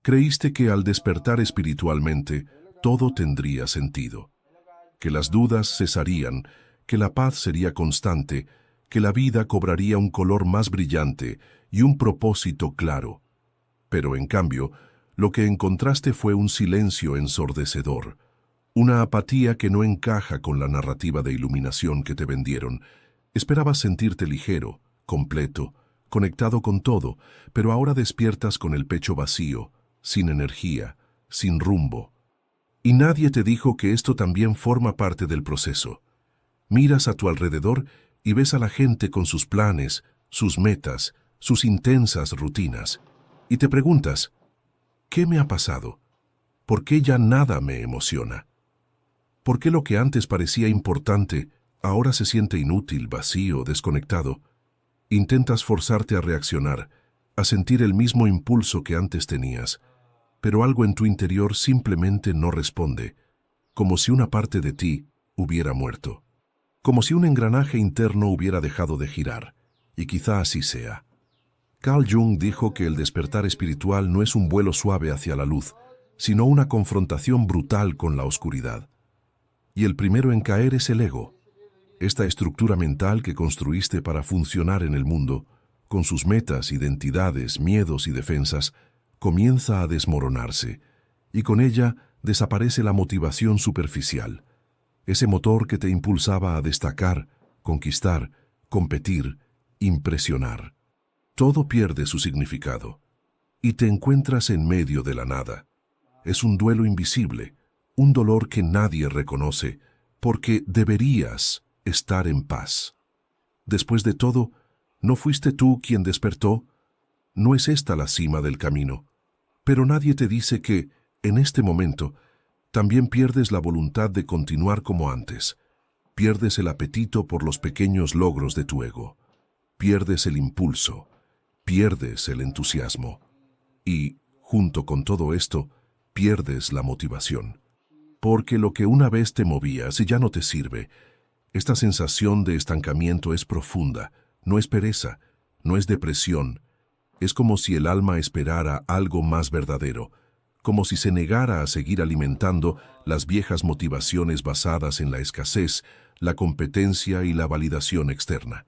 Creíste que al despertar espiritualmente, todo tendría sentido, que las dudas cesarían, que la paz sería constante, que la vida cobraría un color más brillante y un propósito claro. Pero en cambio, lo que encontraste fue un silencio ensordecedor, una apatía que no encaja con la narrativa de iluminación que te vendieron. Esperabas sentirte ligero, completo, conectado con todo, pero ahora despiertas con el pecho vacío, sin energía, sin rumbo. Y nadie te dijo que esto también forma parte del proceso. Miras a tu alrededor y ves a la gente con sus planes, sus metas, sus intensas rutinas. Y te preguntas, ¿qué me ha pasado? ¿Por qué ya nada me emociona? ¿Por qué lo que antes parecía importante ahora se siente inútil, vacío, desconectado? Intentas forzarte a reaccionar, a sentir el mismo impulso que antes tenías, pero algo en tu interior simplemente no responde, como si una parte de ti hubiera muerto, como si un engranaje interno hubiera dejado de girar, y quizá así sea. Carl Jung dijo que el despertar espiritual no es un vuelo suave hacia la luz, sino una confrontación brutal con la oscuridad. Y el primero en caer es el ego, esta estructura mental que construiste para funcionar en el mundo, con sus metas, identidades, miedos y defensas, comienza a desmoronarse, y con ella desaparece la motivación superficial, ese motor que te impulsaba a destacar, conquistar, competir, impresionar. Todo pierde su significado, y te encuentras en medio de la nada. Es un duelo invisible, un dolor que nadie reconoce, porque deberías estar en paz. Después de todo, ¿no fuiste tú quien despertó? No es esta la cima del camino. Pero nadie te dice que, en este momento, también pierdes la voluntad de continuar como antes. Pierdes el apetito por los pequeños logros de tu ego. Pierdes el impulso. Pierdes el entusiasmo. Y, junto con todo esto, pierdes la motivación. Porque lo que una vez te movía, si ya no te sirve, esta sensación de estancamiento es profunda, no es pereza, no es depresión. Es como si el alma esperara algo más verdadero, como si se negara a seguir alimentando las viejas motivaciones basadas en la escasez, la competencia y la validación externa.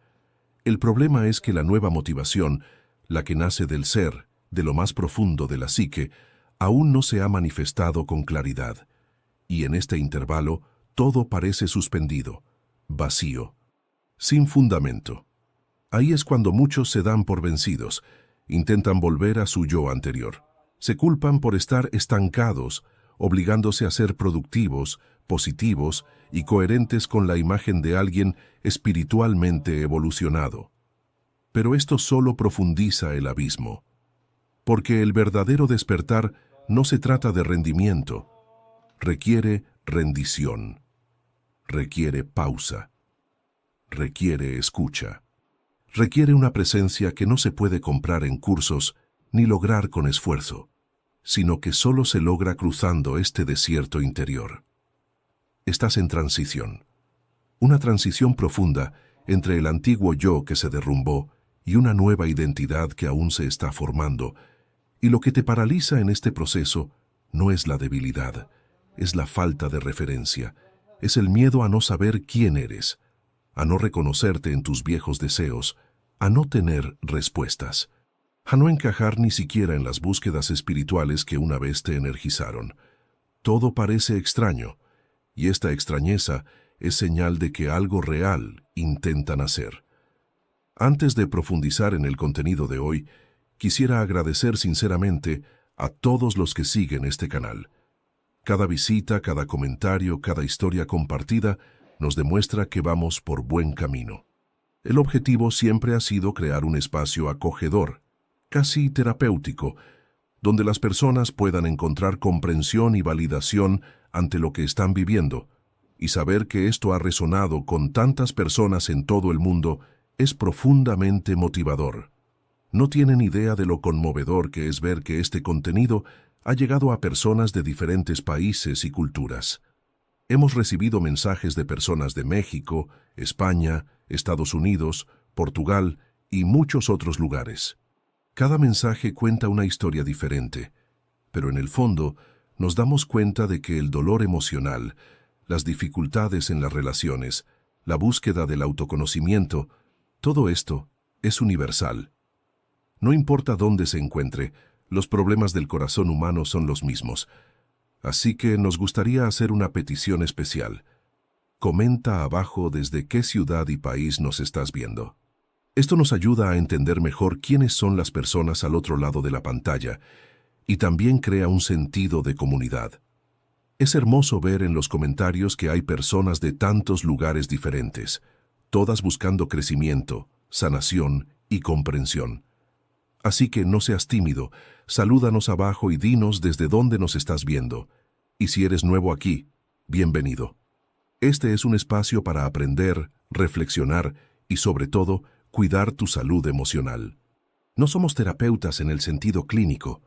El problema es que la nueva motivación, la que nace del ser, de lo más profundo de la psique, aún no se ha manifestado con claridad. Y en este intervalo, todo parece suspendido, vacío, sin fundamento. Ahí es cuando muchos se dan por vencidos, intentan volver a su yo anterior. Se culpan por estar estancados, obligándose a ser productivos, positivos y coherentes con la imagen de alguien espiritualmente evolucionado. Pero esto solo profundiza el abismo, porque el verdadero despertar no se trata de rendimiento, requiere rendición, requiere pausa, requiere escucha, requiere una presencia que no se puede comprar en cursos ni lograr con esfuerzo, sino que solo se logra cruzando este desierto interior. Estás en transición, una transición profunda entre el antiguo yo que se derrumbó y una nueva identidad que aún se está formando, y lo que te paraliza en este proceso no es la debilidad, es la falta de referencia, es el miedo a no saber quién eres, a no reconocerte en tus viejos deseos, a no tener respuestas, a no encajar ni siquiera en las búsquedas espirituales que una vez te energizaron. Todo parece extraño, y esta extrañeza es señal de que algo real intentan hacer. Antes de profundizar en el contenido de hoy, quisiera agradecer sinceramente a todos los que siguen este canal. Cada visita, cada comentario, cada historia compartida nos demuestra que vamos por buen camino. El objetivo siempre ha sido crear un espacio acogedor, casi terapéutico, donde las personas puedan encontrar comprensión y validación ante lo que están viviendo, y saber que esto ha resonado con tantas personas en todo el mundo es profundamente motivador. No tienen idea de lo conmovedor que es ver que este contenido ha llegado a personas de diferentes países y culturas. Hemos recibido mensajes de personas de México, España, Estados Unidos, Portugal y muchos otros lugares. Cada mensaje cuenta una historia diferente, pero en el fondo nos damos cuenta de que el dolor emocional, las dificultades en las relaciones, la búsqueda del autoconocimiento, todo esto es universal. No importa dónde se encuentre, los problemas del corazón humano son los mismos. Así que nos gustaría hacer una petición especial. Comenta abajo desde qué ciudad y país nos estás viendo. Esto nos ayuda a entender mejor quiénes son las personas al otro lado de la pantalla y también crea un sentido de comunidad. Es hermoso ver en los comentarios que hay personas de tantos lugares diferentes, todas buscando crecimiento, sanación y comprensión. Así que no seas tímido, salúdanos abajo y dinos desde dónde nos estás viendo. Y si eres nuevo aquí, bienvenido. Este es un espacio para aprender, reflexionar y, sobre todo, cuidar tu salud emocional. No somos terapeutas en el sentido clínico,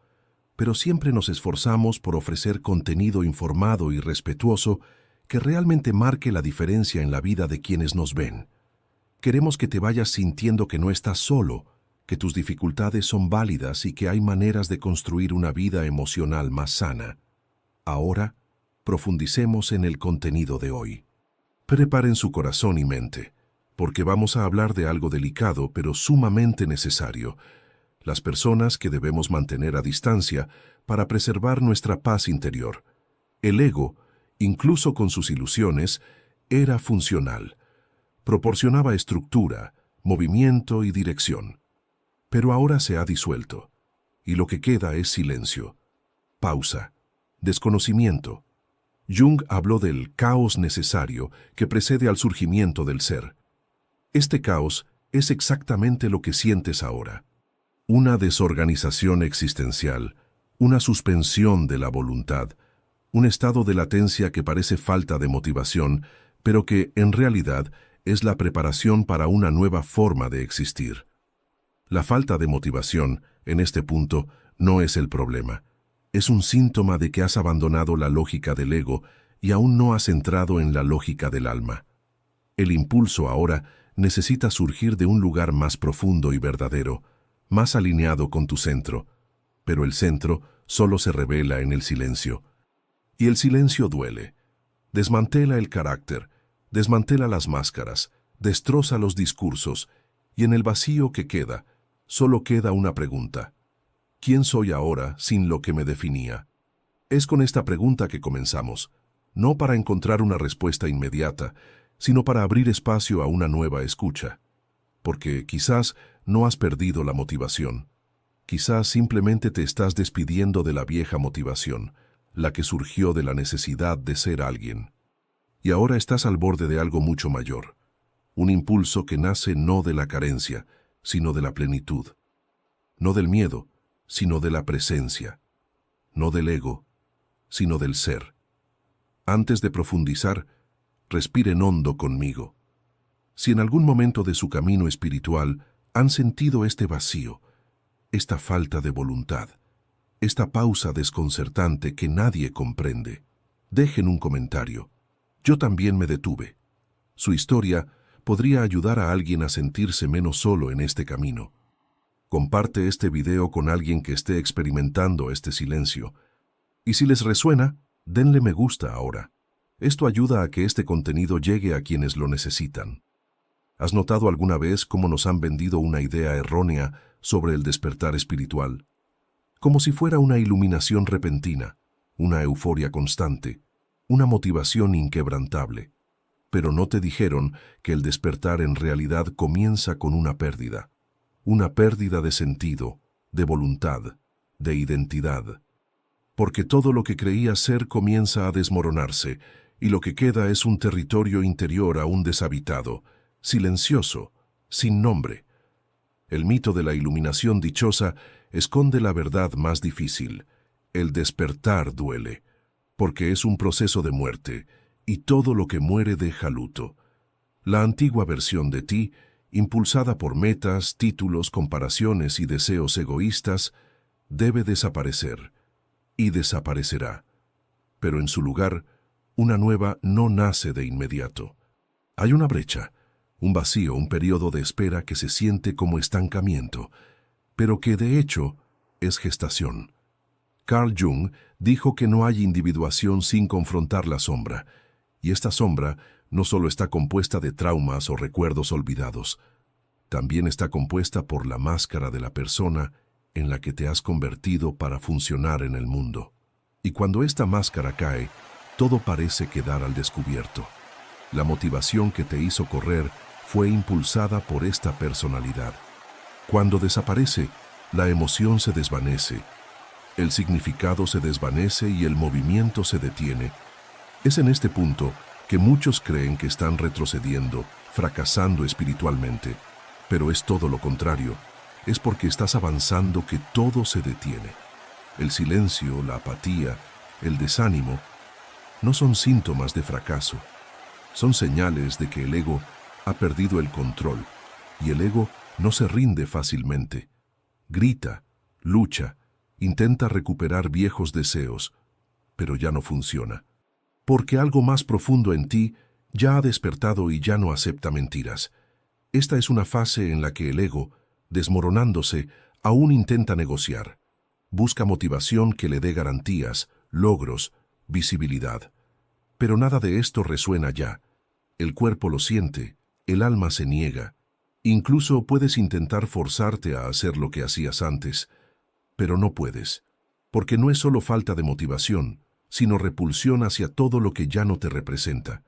pero siempre nos esforzamos por ofrecer contenido informado y respetuoso que realmente marque la diferencia en la vida de quienes nos ven. Queremos que te vayas sintiendo que no estás solo, que tus dificultades son válidas y que hay maneras de construir una vida emocional más sana. Ahora, profundicemos en el contenido de hoy. Preparen su corazón y mente, porque vamos a hablar de algo delicado pero sumamente necesario, las personas que debemos mantener a distancia para preservar nuestra paz interior. El ego, incluso con sus ilusiones, era funcional. Proporcionaba estructura, movimiento y dirección. Pero ahora se ha disuelto, y lo que queda es silencio, pausa, desconocimiento. Jung habló del caos necesario que precede al surgimiento del ser. Este caos es exactamente lo que sientes ahora. Una desorganización existencial, una suspensión de la voluntad, un estado de latencia que parece falta de motivación, pero que, en realidad, es la preparación para una nueva forma de existir. La falta de motivación, en este punto, no es el problema. Es un síntoma de que has abandonado la lógica del ego y aún no has entrado en la lógica del alma. El impulso ahora necesita surgir de un lugar más profundo y verdadero, más alineado con tu centro, pero el centro solo se revela en el silencio. Y el silencio duele. Desmantela el carácter, desmantela las máscaras, destroza los discursos, y en el vacío que queda, solo queda una pregunta. ¿Quién soy ahora sin lo que me definía? Es con esta pregunta que comenzamos, no para encontrar una respuesta inmediata, sino para abrir espacio a una nueva escucha. Porque quizás no has perdido la motivación. Quizás simplemente te estás despidiendo de la vieja motivación, la que surgió de la necesidad de ser alguien. Y ahora estás al borde de algo mucho mayor, un impulso que nace no de la carencia, sino de la plenitud. No del miedo, sino de la presencia. No del ego, sino del ser. Antes de profundizar, respiren hondo conmigo. Si en algún momento de su camino espiritual han sentido este vacío, esta falta de voluntad, esta pausa desconcertante que nadie comprende, dejen un comentario. Yo también me detuve. Su historia podría ayudar a alguien a sentirse menos solo en este camino. Comparte este video con alguien que esté experimentando este silencio. Y si les resuena, denle me gusta ahora. Esto ayuda a que este contenido llegue a quienes lo necesitan. ¿Has notado alguna vez cómo nos han vendido una idea errónea sobre el despertar espiritual? Como si fuera una iluminación repentina, una euforia constante, una motivación inquebrantable. Pero no te dijeron que el despertar en realidad comienza con una pérdida de sentido, de voluntad, de identidad. Porque todo lo que creías ser comienza a desmoronarse, y lo que queda es un territorio interior aún deshabitado, silencioso, sin nombre. El mito de la iluminación dichosa esconde la verdad más difícil. El despertar duele, porque es un proceso de muerte, y todo lo que muere deja luto. La antigua versión de ti, impulsada por metas, títulos, comparaciones y deseos egoístas, debe desaparecer, y desaparecerá. Pero en su lugar, una nueva no nace de inmediato. Hay una brecha, un vacío, un periodo de espera que se siente como estancamiento, pero que de hecho es gestación. Carl Jung dijo que no hay individuación sin confrontar la sombra, y esta sombra no solo está compuesta de traumas o recuerdos olvidados, también está compuesta por la máscara de la persona en la que te has convertido para funcionar en el mundo. Y cuando esta máscara cae, todo parece quedar al descubierto. La motivación que te hizo correr fue impulsada por esta personalidad. Cuando desaparece, la emoción se desvanece, el significado se desvanece y el movimiento se detiene. Es en este punto que muchos creen que están retrocediendo, fracasando espiritualmente, pero es todo lo contrario. Es porque estás avanzando que todo se detiene. El silencio, la apatía, el desánimo no son síntomas de fracaso. Son señales de que el ego ha perdido el control, y el ego no se rinde fácilmente. Grita, lucha, intenta recuperar viejos deseos, pero ya no funciona. Porque algo más profundo en ti ya ha despertado y ya no acepta mentiras. Esta es una fase en la que el ego, desmoronándose, aún intenta negociar. Busca motivación que le dé garantías, logros, visibilidad. Pero nada de esto resuena ya. El cuerpo lo siente, el alma se niega. Incluso puedes intentar forzarte a hacer lo que hacías antes, pero no puedes, porque no es solo falta de motivación, sino repulsión hacia todo lo que ya no te representa.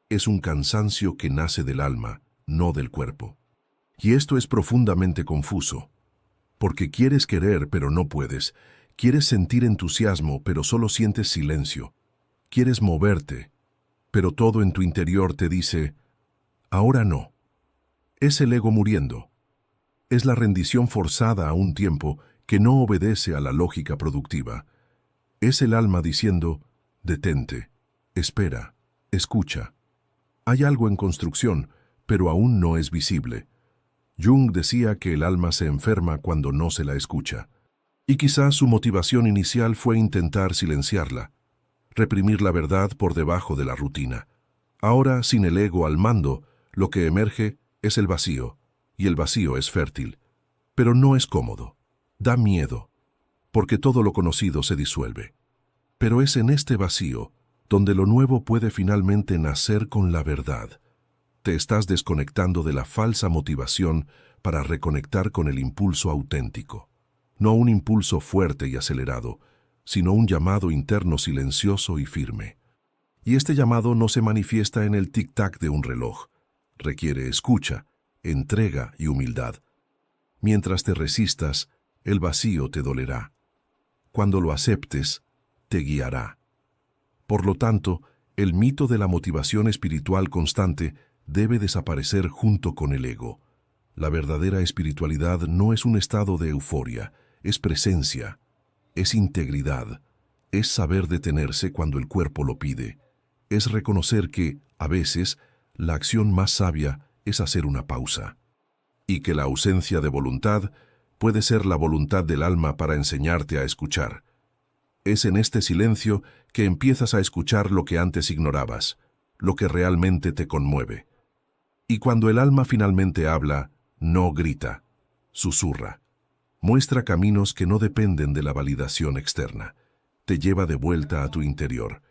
Es un cansancio que nace del alma, no del cuerpo. Y esto es profundamente confuso, porque quieres querer pero no puedes, quieres sentir entusiasmo pero solo sientes silencio, quieres moverte, pero todo en tu interior te dice, ahora no. Es el ego muriendo. Es la rendición forzada a un tiempo que no obedece a la lógica productiva. Es el alma diciendo, detente, espera, escucha. Hay algo en construcción, pero aún no es visible. Jung decía que el alma se enferma cuando no se la escucha. Y quizás su motivación inicial fue intentar silenciarla, reprimir la verdad por debajo de la rutina. Ahora, sin el ego al mando, lo que emerge es el vacío, y el vacío es fértil, pero no es cómodo. Da miedo, porque todo lo conocido se disuelve. Pero es en este vacío donde lo nuevo puede finalmente nacer con la verdad. Te estás desconectando de la falsa motivación para reconectar con el impulso auténtico. No un impulso fuerte y acelerado, sino un llamado interno silencioso y firme. Y este llamado no se manifiesta en el tic-tac de un reloj. Requiere escucha, entrega y humildad. Mientras te resistas, el vacío te dolerá. Cuando lo aceptes, te guiará. Por lo tanto, el mito de la motivación espiritual constante debe desaparecer junto con el ego. La verdadera espiritualidad no es un estado de euforia, es presencia, es integridad, es saber detenerse cuando el cuerpo lo pide, es reconocer que, a veces, la acción más sabia es hacer una pausa, y que la ausencia de voluntad puede ser la voluntad del alma para enseñarte a escuchar. Es en este silencio que empiezas a escuchar lo que antes ignorabas, lo que realmente te conmueve. Y cuando el alma finalmente habla, no grita, susurra. Muestra caminos que no dependen de la validación externa. Te lleva de vuelta a tu interior.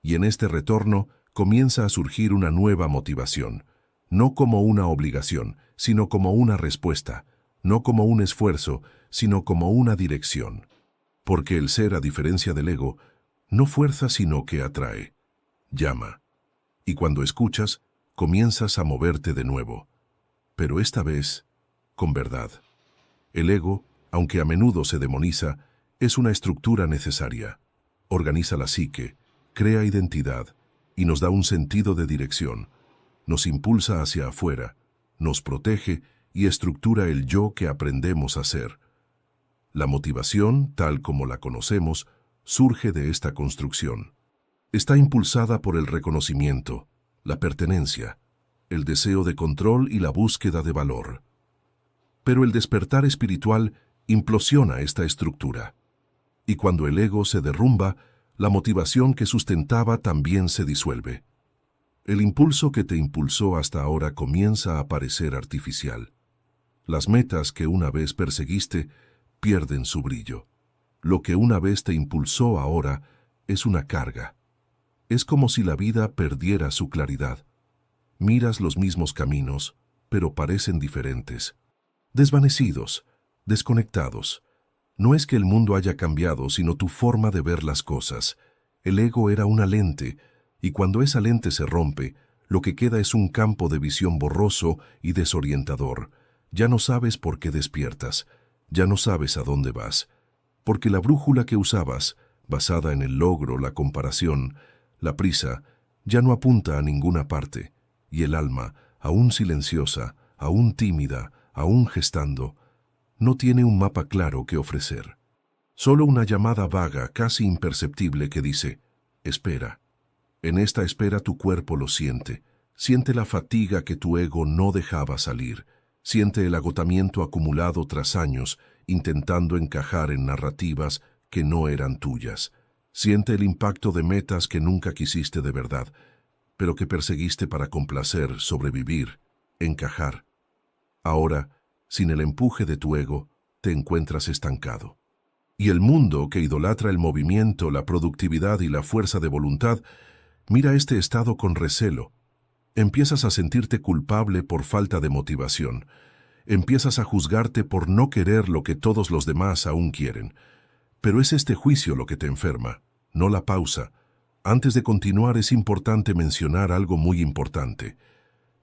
Y en este retorno comienza a surgir una nueva motivación, no como una obligación, sino como una respuesta, no como un esfuerzo, sino como una dirección. Porque el ser, a diferencia del ego, no fuerza sino que atrae, llama. Y cuando escuchas, comienzas a moverte de nuevo. Pero esta vez, con verdad. El ego, aunque a menudo se demoniza, es una estructura necesaria. Organiza la psique, crea identidad y nos da un sentido de dirección. Nos impulsa hacia afuera, nos protege y estructura el yo que aprendemos a ser. La motivación, tal como la conocemos, surge de esta construcción. Está impulsada por el reconocimiento, la pertenencia, el deseo de control y la búsqueda de valor. Pero el despertar espiritual implosiona esta estructura. Y cuando el ego se derrumba, la motivación que sustentaba también se disuelve. El impulso que te impulsó hasta ahora comienza a parecer artificial. Las metas que una vez perseguiste pierden su brillo. lo que una vez te impulsó ahora es una carga. Es como si la vida perdiera su claridad. Miras los mismos caminos, pero parecen diferentes. Desvanecidos, desconectados. No es que el mundo haya cambiado, sino tu forma de ver las cosas. El ego era una lente, y cuando esa lente se rompe, lo que queda es un campo de visión borroso y desorientador. Ya no sabes por qué despiertas, ya no sabes a dónde vas, porque la brújula que usabas, basada en el logro, la comparación, la prisa, ya no apunta a ninguna parte, y el alma, aún silenciosa, aún tímida, aún gestando, no tiene un mapa claro que ofrecer. Solo una llamada vaga, casi imperceptible, que dice, espera. En esta espera tu cuerpo lo siente. Siente la fatiga que tu ego no dejaba salir. Siente el agotamiento acumulado tras años, intentando encajar en narrativas que no eran tuyas. Siente el impacto de metas que nunca quisiste de verdad, pero que perseguiste para complacer, sobrevivir, encajar. Ahora, sin el empuje de tu ego, te encuentras estancado. Y el mundo, que idolatra el movimiento, la productividad y la fuerza de voluntad, mira este estado con recelo. Empiezas a sentirte culpable por falta de motivación. Empiezas a juzgarte por no querer lo que todos los demás aún quieren. Pero es este juicio lo que te enferma, no la pausa. Antes de continuar es importante mencionar algo muy importante.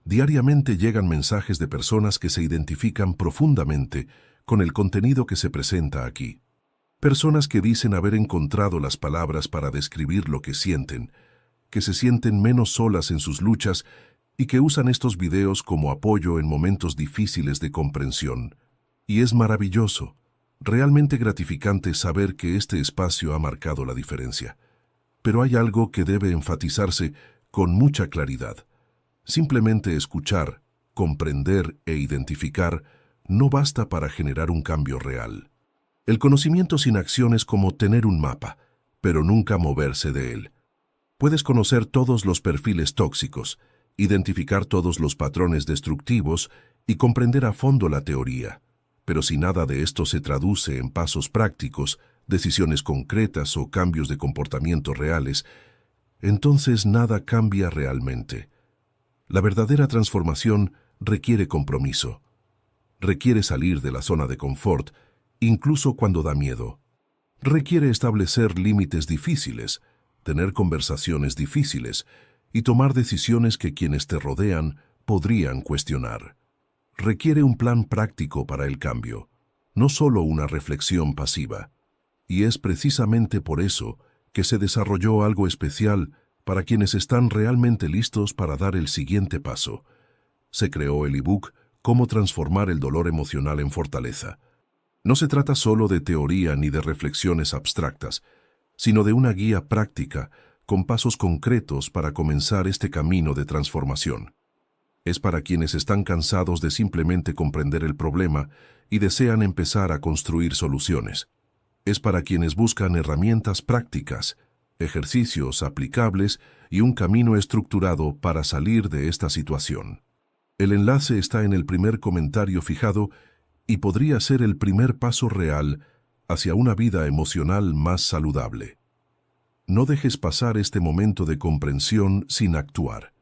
Diariamente llegan mensajes de personas que se identifican profundamente con el contenido que se presenta aquí. Personas que dicen haber encontrado las palabras para describir lo que sienten, que se sienten menos solas en sus luchas y que usan estos videos como apoyo en momentos difíciles de comprensión. Y es maravilloso, realmente gratificante saber que este espacio ha marcado la diferencia. Pero hay algo que debe enfatizarse con mucha claridad. Simplemente escuchar, comprender e identificar no basta para generar un cambio real. El conocimiento sin acción es como tener un mapa, pero nunca moverse de él. Puedes conocer todos los perfiles tóxicos, identificar todos los patrones destructivos y comprender a fondo la teoría. Pero si nada de esto se traduce en pasos prácticos, decisiones concretas o cambios de comportamiento reales, entonces nada cambia realmente. La verdadera transformación requiere compromiso. Requiere salir de la zona de confort, incluso cuando da miedo. Requiere establecer límites difíciles, tener conversaciones difíciles y tomar decisiones que quienes te rodean podrían cuestionar. Requiere un plan práctico para el cambio, no solo una reflexión pasiva. Y es precisamente por eso que se desarrolló algo especial para quienes están realmente listos para dar el siguiente paso. Se creó el ebook Cómo transformar el dolor emocional en fortaleza. No se trata solo de teoría ni de reflexiones abstractas, sino de una guía práctica con pasos concretos para comenzar este camino de transformación. Es para quienes están cansados de simplemente comprender el problema y desean empezar a construir soluciones. Es para quienes buscan herramientas prácticas, ejercicios aplicables y un camino estructurado para salir de esta situación. El enlace está en el primer comentario fijado y podría ser el primer paso real hacia una vida emocional más saludable. No dejes pasar este momento de comprensión sin actuar.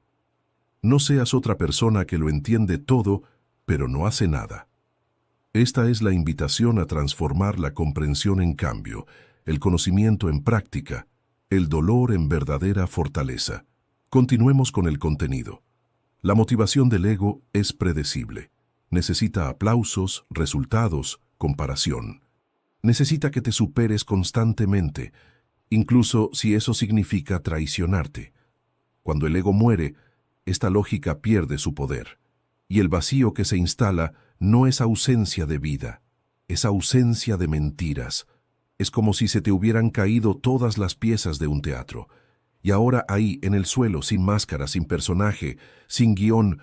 No seas otra persona que lo entiende todo, pero no hace nada. Esta es la invitación a transformar la comprensión en cambio, el conocimiento en práctica, el dolor en verdadera fortaleza. Continuemos con el contenido. La motivación del ego es predecible. Necesita aplausos, resultados, comparación. Necesita que te superes constantemente, incluso si eso significa traicionarte. Cuando el ego muere, esta lógica pierde su poder, y el vacío que se instala no es ausencia de vida, es ausencia de mentiras. Es como si se te hubieran caído todas las piezas de un teatro, y ahora ahí, en el suelo, sin máscara, sin personaje, sin guión,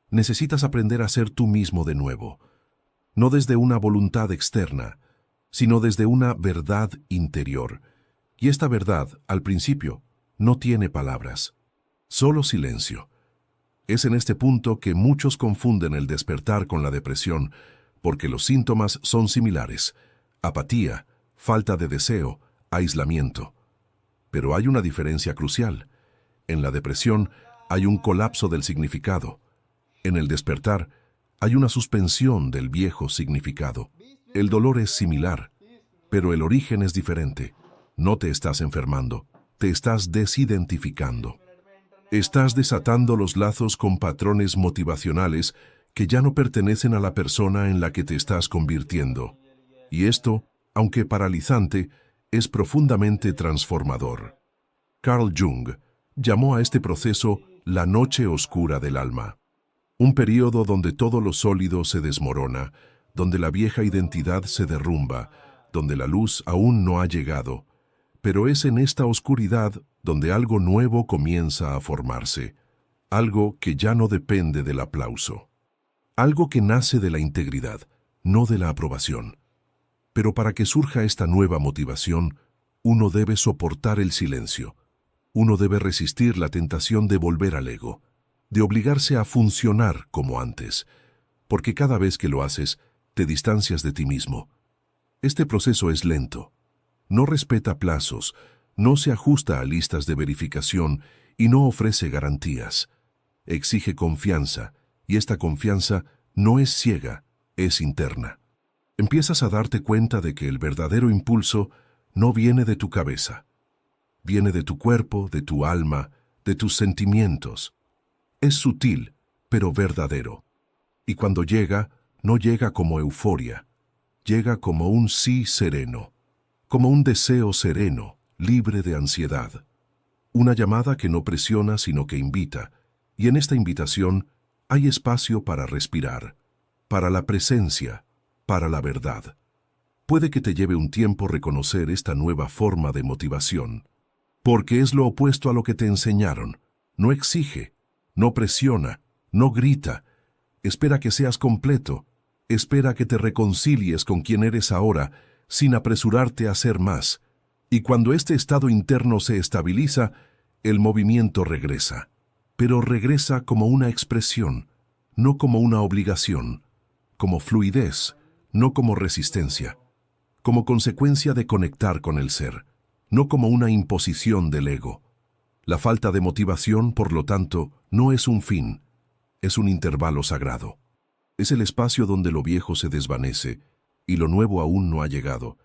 necesitas aprender a ser tú mismo de nuevo. No desde una voluntad externa, sino desde una verdad interior. Y esta verdad, al principio, no tiene palabras, solo silencio. Es en este punto que muchos confunden el despertar con la depresión, porque los síntomas son similares: apatía, falta de deseo, aislamiento. Pero hay una diferencia crucial. En la depresión hay un colapso del significado. En el despertar hay una suspensión del viejo significado. El dolor es similar, pero el origen es diferente. No te estás enfermando, te estás desidentificando. Estás desatando los lazos con patrones motivacionales que ya no pertenecen a la persona en la que te estás convirtiendo. Y esto, aunque paralizante, es profundamente transformador. Carl Jung llamó a este proceso la noche oscura del alma. Un período donde todo lo sólido se desmorona, donde la vieja identidad se derrumba, donde la luz aún no ha llegado. Pero es en esta oscuridad donde algo nuevo comienza a formarse, algo que ya no depende del aplauso, algo que nace de la integridad, no de la aprobación. Pero para que surja esta nueva motivación, uno debe soportar el silencio. Uno debe resistir la tentación de volver al ego, de obligarse a funcionar como antes, porque cada vez que lo haces, te distancias de ti mismo. Este proceso es lento, no respeta plazos, no se ajusta a listas de verificación y no ofrece garantías. Exige confianza, y esta confianza no es ciega, es interna. Empiezas a darte cuenta de que el verdadero impulso no viene de tu cabeza. Viene de tu cuerpo, de tu alma, de tus sentimientos. Es sutil, pero verdadero. Y cuando llega, no llega como euforia. Llega como un sí sereno, como un deseo sereno, libre de ansiedad. Una llamada que no presiona, sino que invita. Y en esta invitación hay espacio para respirar, para la presencia, para la verdad. Puede que te lleve un tiempo reconocer esta nueva forma de motivación, porque es lo opuesto a lo que te enseñaron. No exige, no presiona, no grita. Espera que seas completo. Espera que te reconcilies con quien eres ahora, sin apresurarte a ser más. Y cuando este estado interno se estabiliza, el movimiento regresa. Pero regresa como una expresión, no como una obligación, como fluidez, no como resistencia, como consecuencia de conectar con el ser, no como una imposición del ego. La falta de motivación, por lo tanto, no es un fin, es un intervalo sagrado. Es el espacio donde lo viejo se desvanece y lo nuevo aún no ha llegado,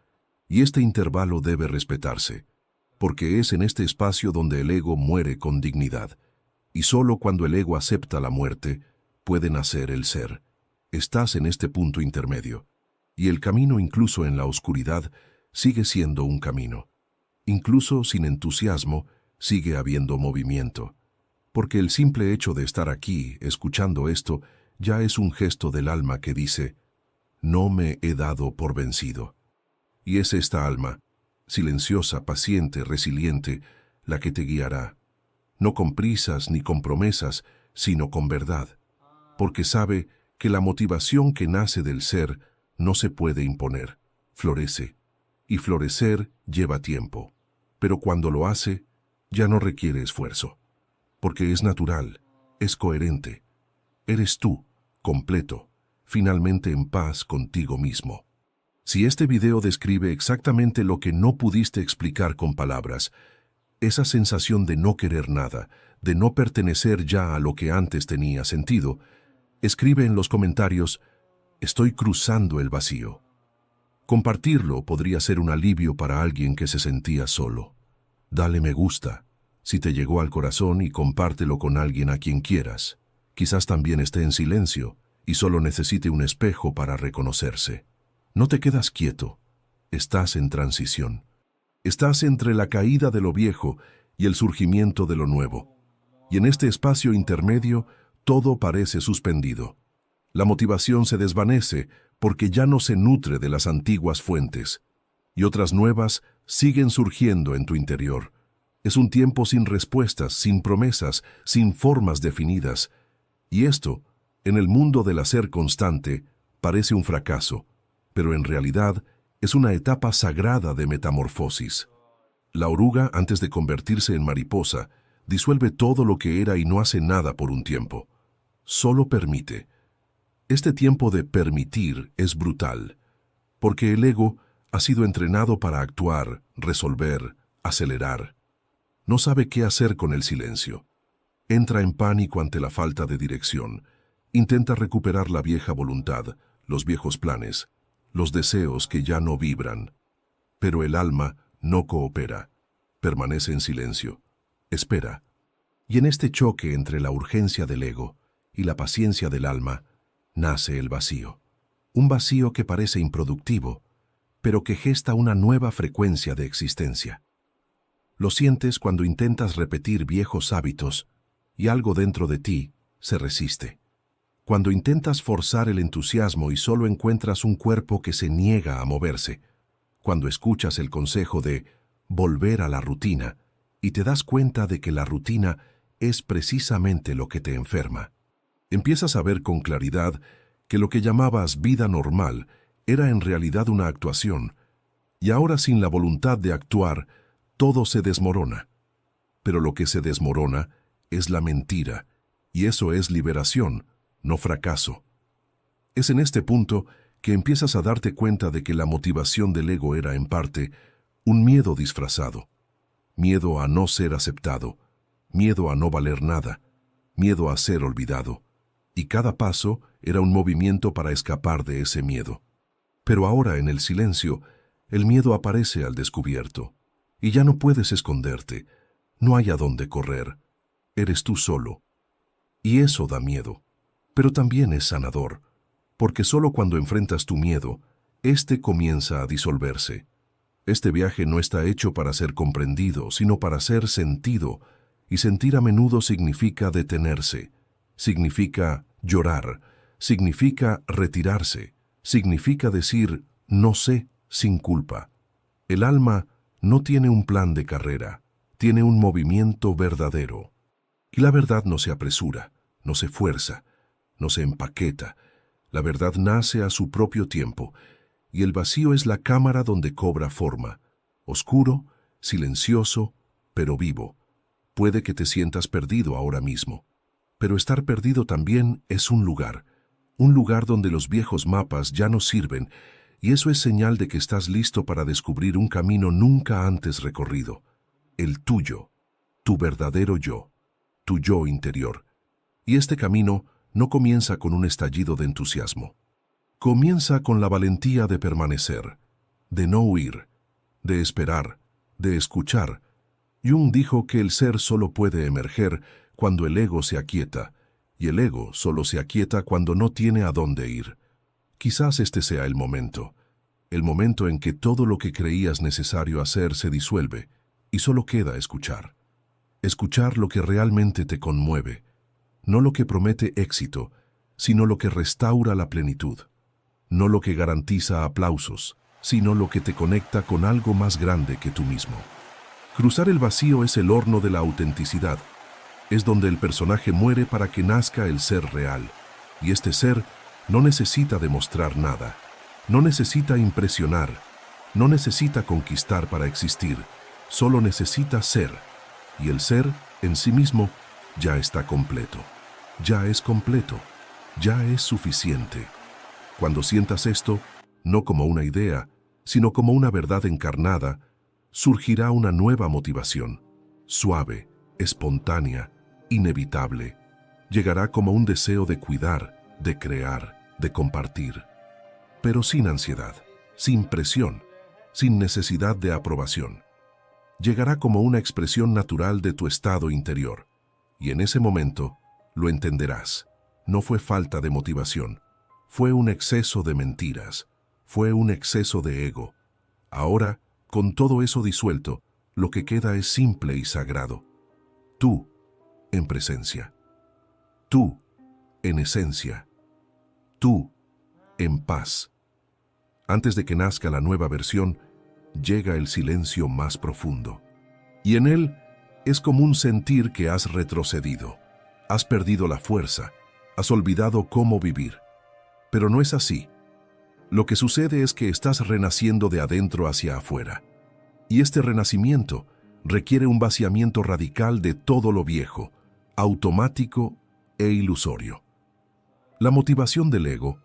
y este intervalo debe respetarse, porque es en este espacio donde el ego muere con dignidad, y solo cuando el ego acepta la muerte, puede nacer el ser. Estás en este punto intermedio, y el camino incluso en la oscuridad sigue siendo un camino. Incluso sin entusiasmo, sigue habiendo movimiento, porque el simple hecho de estar aquí, escuchando esto, ya es un gesto del alma que dice, no me he dado por vencido. Y es esta alma, silenciosa, paciente, resiliente, la que te guiará, no con prisas ni con promesas, sino con verdad, porque sabe que la motivación que nace del ser no se puede imponer, florece, y florecer lleva tiempo. Pero cuando lo hace, ya no requiere esfuerzo, porque es natural, es coherente. Eres tú, completo, finalmente en paz contigo mismo. Si este video describe exactamente lo que no pudiste explicar con palabras, esa sensación de no querer nada, de no pertenecer ya a lo que antes tenía sentido, escribe en los comentarios, estoy cruzando el vacío. Compartirlo podría ser un alivio para alguien que se sentía solo. Dale me gusta, si te llegó al corazón, y compártelo con alguien a quien quieras. Quizás también esté en silencio y solo necesite un espejo para reconocerse. No te quedas quieto, estás en transición. Estás entre la caída de lo viejo y el surgimiento de lo nuevo. Y en este espacio intermedio, todo parece suspendido. La motivación se desvanece porque ya no se nutre de las antiguas fuentes, y otras nuevas siguen surgiendo en tu interior. Es un tiempo sin respuestas, sin promesas, sin formas definidas. Y esto, en el mundo del hacer constante, parece un fracaso, pero en realidad es una etapa sagrada de metamorfosis. La oruga, antes de convertirse en mariposa, disuelve todo lo que era y no hace nada por un tiempo. Solo permite. Este tiempo de permitir es brutal, porque el ego, Ha sido entrenado para actuar, resolver, acelerar. No sabe qué hacer con el silencio. Entra en pánico ante la falta de dirección. Intenta recuperar la vieja voluntad, los viejos planes, los deseos que ya no vibran. Pero el alma no coopera. Permanece en silencio. Espera. Y en este choque entre la urgencia del ego y la paciencia del alma, nace el vacío. Un vacío que parece improductivo, pero que gesta una nueva frecuencia de existencia. Lo sientes cuando intentas repetir viejos hábitos y algo dentro de ti se resiste. Cuando intentas forzar el entusiasmo y solo encuentras un cuerpo que se niega a moverse. Cuando escuchas el consejo de volver a la rutina y te das cuenta de que la rutina es precisamente lo que te enferma. Empiezas a ver con claridad que lo que llamabas vida normal era en realidad una actuación, y ahora sin la voluntad de actuar, todo se desmorona. Pero lo que se desmorona es la mentira, y eso es liberación, no fracaso. Es en este punto que empiezas a darte cuenta de que la motivación del ego era, en parte, un miedo disfrazado. Miedo a no ser aceptado, miedo a no valer nada, miedo a ser olvidado. Y cada paso era un movimiento para escapar de ese miedo. Pero ahora, en el silencio, el miedo aparece al descubierto. Y ya no puedes esconderte. No hay a dónde correr. Eres tú solo. Y eso da miedo. Pero también es sanador. Porque solo cuando enfrentas tu miedo, éste comienza a disolverse. Este viaje no está hecho para ser comprendido, sino para ser sentido. Y sentir a menudo significa detenerse. Significa llorar. Significa retirarse. Significa decir no sé sin culpa. El alma no tiene un plan de carrera, tiene un movimiento verdadero. Y la verdad no se apresura, no se fuerza, no se empaqueta. La verdad nace a su propio tiempo, y el vacío es la cámara donde cobra forma. Oscuro, silencioso, pero vivo. Puede que te sientas perdido ahora mismo, pero estar perdido también es un lugar donde los viejos mapas ya no sirven, y eso es señal de que estás listo para descubrir un camino nunca antes recorrido. El tuyo, tu verdadero yo, tu yo interior. Y este camino no comienza con un estallido de entusiasmo. Comienza con la valentía de permanecer, de no huir, de esperar, de escuchar. Jung dijo que el ser solo puede emerger cuando el ego se aquieta, y el ego solo se aquieta cuando no tiene a dónde ir. Quizás este sea el momento en que todo lo que creías necesario hacer se disuelve y solo queda escuchar. Escuchar lo que realmente te conmueve, no lo que promete éxito, sino lo que restaura la plenitud, no lo que garantiza aplausos, sino lo que te conecta con algo más grande que tú mismo. Cruzar el vacío es el horno de la autenticidad, es donde el personaje muere para que nazca el ser real, y este ser no necesita demostrar nada, no necesita impresionar, no necesita conquistar para existir, solo necesita ser, y el ser en sí mismo ya está completo, ya es completo, ya es suficiente. Cuando sientas esto, no como una idea, sino como una verdad encarnada, surgirá una nueva motivación, suave, espontánea, inevitable. Llegará como un deseo de cuidar, de crear, de compartir. Pero sin ansiedad, sin presión, sin necesidad de aprobación. Llegará como una expresión natural de tu estado interior. Y en ese momento, lo entenderás. No fue falta de motivación. Fue un exceso de mentiras. Fue un exceso de ego. Ahora, con todo eso disuelto, lo que queda es simple y sagrado. Tú, en presencia. Tú, en esencia. Tú, en paz. Antes de que nazca la nueva versión, llega el silencio más profundo. Y en él es común sentir que has retrocedido. Has perdido la fuerza. Has olvidado cómo vivir. Pero no es así. Lo que sucede es que estás renaciendo de adentro hacia afuera. Y este renacimiento requiere un vaciamiento radical de todo lo viejo, automático e ilusorio. La motivación del ego,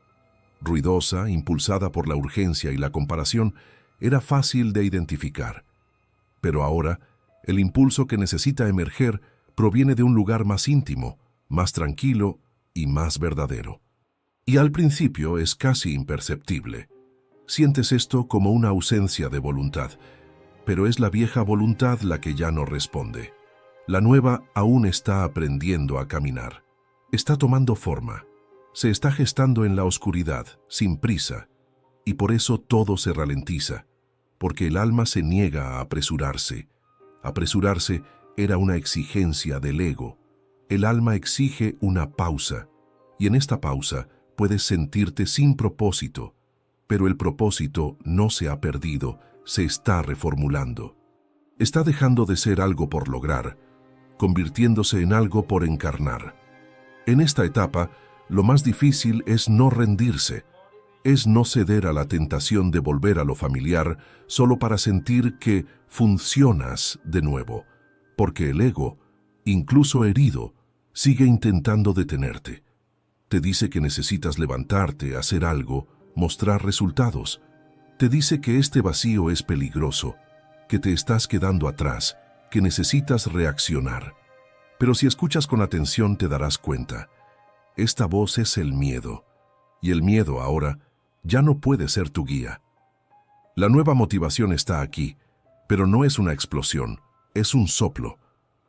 ruidosa, impulsada por la urgencia y la comparación, era fácil de identificar. Pero ahora, el impulso que necesita emerger proviene de un lugar más íntimo, más tranquilo y más verdadero. Y al principio es casi imperceptible. Sientes esto como una ausencia de voluntad, pero es la vieja voluntad la que ya no responde. La nueva aún está aprendiendo a caminar. Está tomando forma. Se está gestando en la oscuridad, sin prisa, y por eso todo se ralentiza, porque el alma se niega a apresurarse. Apresurarse era una exigencia del ego. El alma exige una pausa, y en esta pausa puedes sentirte sin propósito, pero el propósito no se ha perdido, se está reformulando. Está dejando de ser algo por lograr, convirtiéndose en algo por encarnar. En esta etapa, lo más difícil es no rendirse, es no ceder a la tentación de volver a lo familiar solo para sentir que funcionas de nuevo, porque el ego, incluso herido, sigue intentando detenerte. Te dice que necesitas levantarte, hacer algo, mostrar resultados. Te dice que este vacío es peligroso, que te estás quedando atrás, que necesitas reaccionar. Pero si escuchas con atención te darás cuenta. Esta voz es el miedo, y el miedo ahora ya no puede ser tu guía. La nueva motivación está aquí, pero no es una explosión, es un soplo.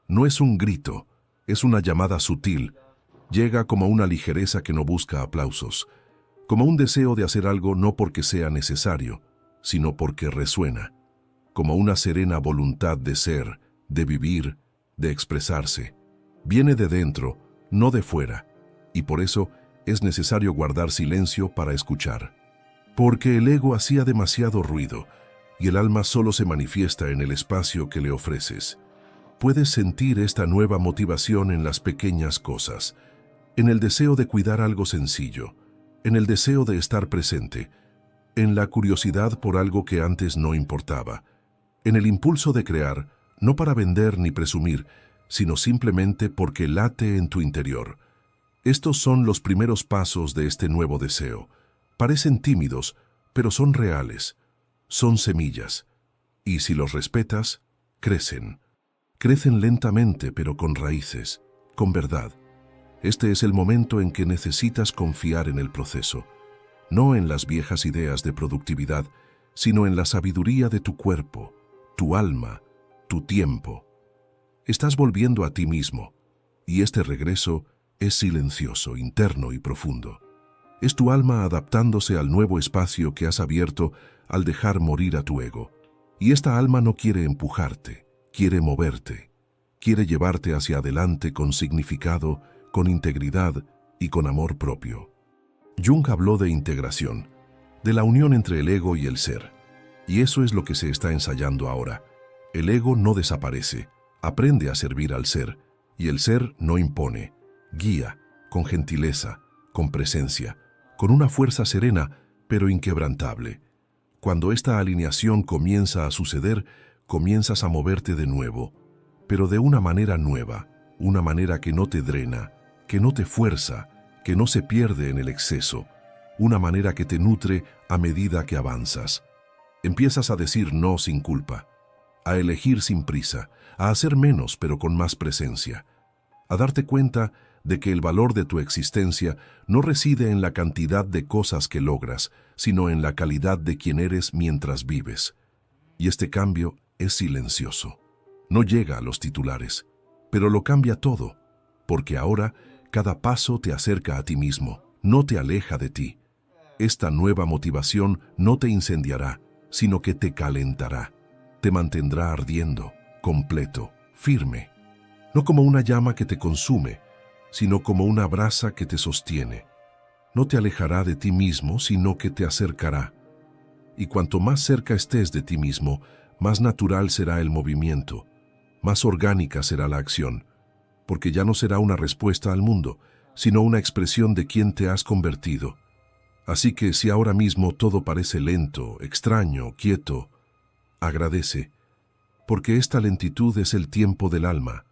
No es un grito, es una llamada sutil. Llega como una ligereza que no busca aplausos, como un deseo de hacer algo no porque sea necesario, sino porque resuena, como una serena voluntad de ser, de vivir, de expresarse. Viene de dentro, no de fuera, y por eso es necesario guardar silencio para escuchar. Porque el ego hacía demasiado ruido, y el alma solo se manifiesta en el espacio que le ofreces. Puedes sentir esta nueva motivación en las pequeñas cosas, en el deseo de cuidar algo sencillo, en el deseo de estar presente, en la curiosidad por algo que antes no importaba, en el impulso de crear, no para vender ni presumir, sino simplemente porque late en tu interior. Estos son los primeros pasos de este nuevo deseo. Parecen tímidos, pero son reales, son semillas, y si los respetas, crecen. Crecen lentamente, pero con raíces, con verdad. Este es el momento en que necesitas confiar en el proceso, no en las viejas ideas de productividad, sino en la sabiduría de tu cuerpo, tu alma, tu tiempo. Estás volviendo a ti mismo, y este regreso es silencioso, interno y profundo. Es tu alma adaptándose al nuevo espacio que has abierto al dejar morir a tu ego. Y esta alma no quiere empujarte, quiere moverte, quiere llevarte hacia adelante con significado, con integridad y con amor propio. Jung habló de integración, de la unión entre el ego y el ser. Y eso es lo que se está ensayando ahora. El ego no desaparece, aprende a servir al ser, y el ser no impone, guía, con gentileza, con presencia, con una fuerza serena, pero inquebrantable. Cuando esta alineación comienza a suceder, comienzas a moverte de nuevo, pero de una manera nueva, una manera que no te drena, que no te fuerza, que no se pierde en el exceso, una manera que te nutre a medida que avanzas. Empiezas a decir no sin culpa, a elegir sin prisa, a hacer menos pero con más presencia, a darte cuenta de que el valor de tu existencia no reside en la cantidad de cosas que logras, sino en la calidad de quien eres mientras vives. Y este cambio es silencioso. No llega a los titulares, pero lo cambia todo, porque ahora cada paso te acerca a ti mismo, no te aleja de ti. Esta nueva motivación no te incendiará, sino que te calentará, te mantendrá ardiendo, completo, firme, no como una llama que te consume, sino como una brasa que te sostiene. No te alejará de ti mismo, sino que te acercará. Y cuanto más cerca estés de ti mismo, más natural será el movimiento, más orgánica será la acción, porque ya no será una respuesta al mundo, sino una expresión de quién te has convertido. Así que si ahora mismo todo parece lento, extraño, quieto, agradece, porque esta lentitud es el tiempo del alma,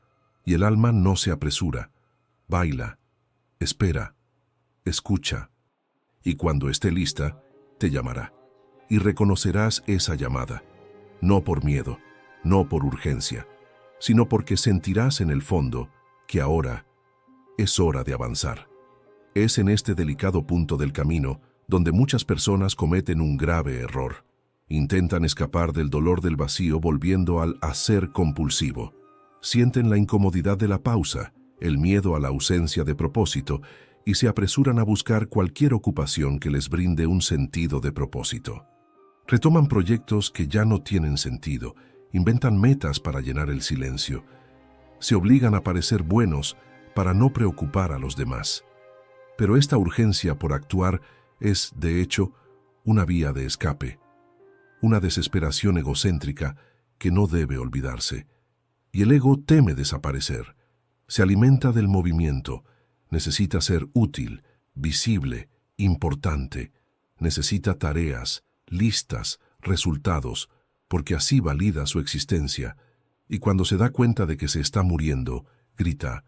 y el alma no se apresura, baila, espera, escucha, y cuando esté lista, te llamará. y reconocerás esa llamada, no por miedo, no por urgencia, sino porque sentirás en el fondo que ahora es hora de avanzar. Es en este delicado punto del camino donde muchas personas cometen un grave error. Intentan escapar del dolor del vacío volviendo al hacer compulsivo. Sienten la incomodidad de la pausa, el miedo a la ausencia de propósito y se apresuran a buscar cualquier ocupación que les brinde un sentido de propósito. Retoman proyectos que ya no tienen sentido, inventan metas para llenar el silencio. Se obligan a parecer buenos para no preocupar a los demás. Pero esta urgencia por actuar es, de hecho, una vía de escape, una desesperación egocéntrica que no debe olvidarse. Y el ego teme desaparecer. Se alimenta del movimiento, necesita ser útil, visible, importante, necesita tareas, listas, resultados, porque así valida su existencia, y cuando se da cuenta de que se está muriendo, grita,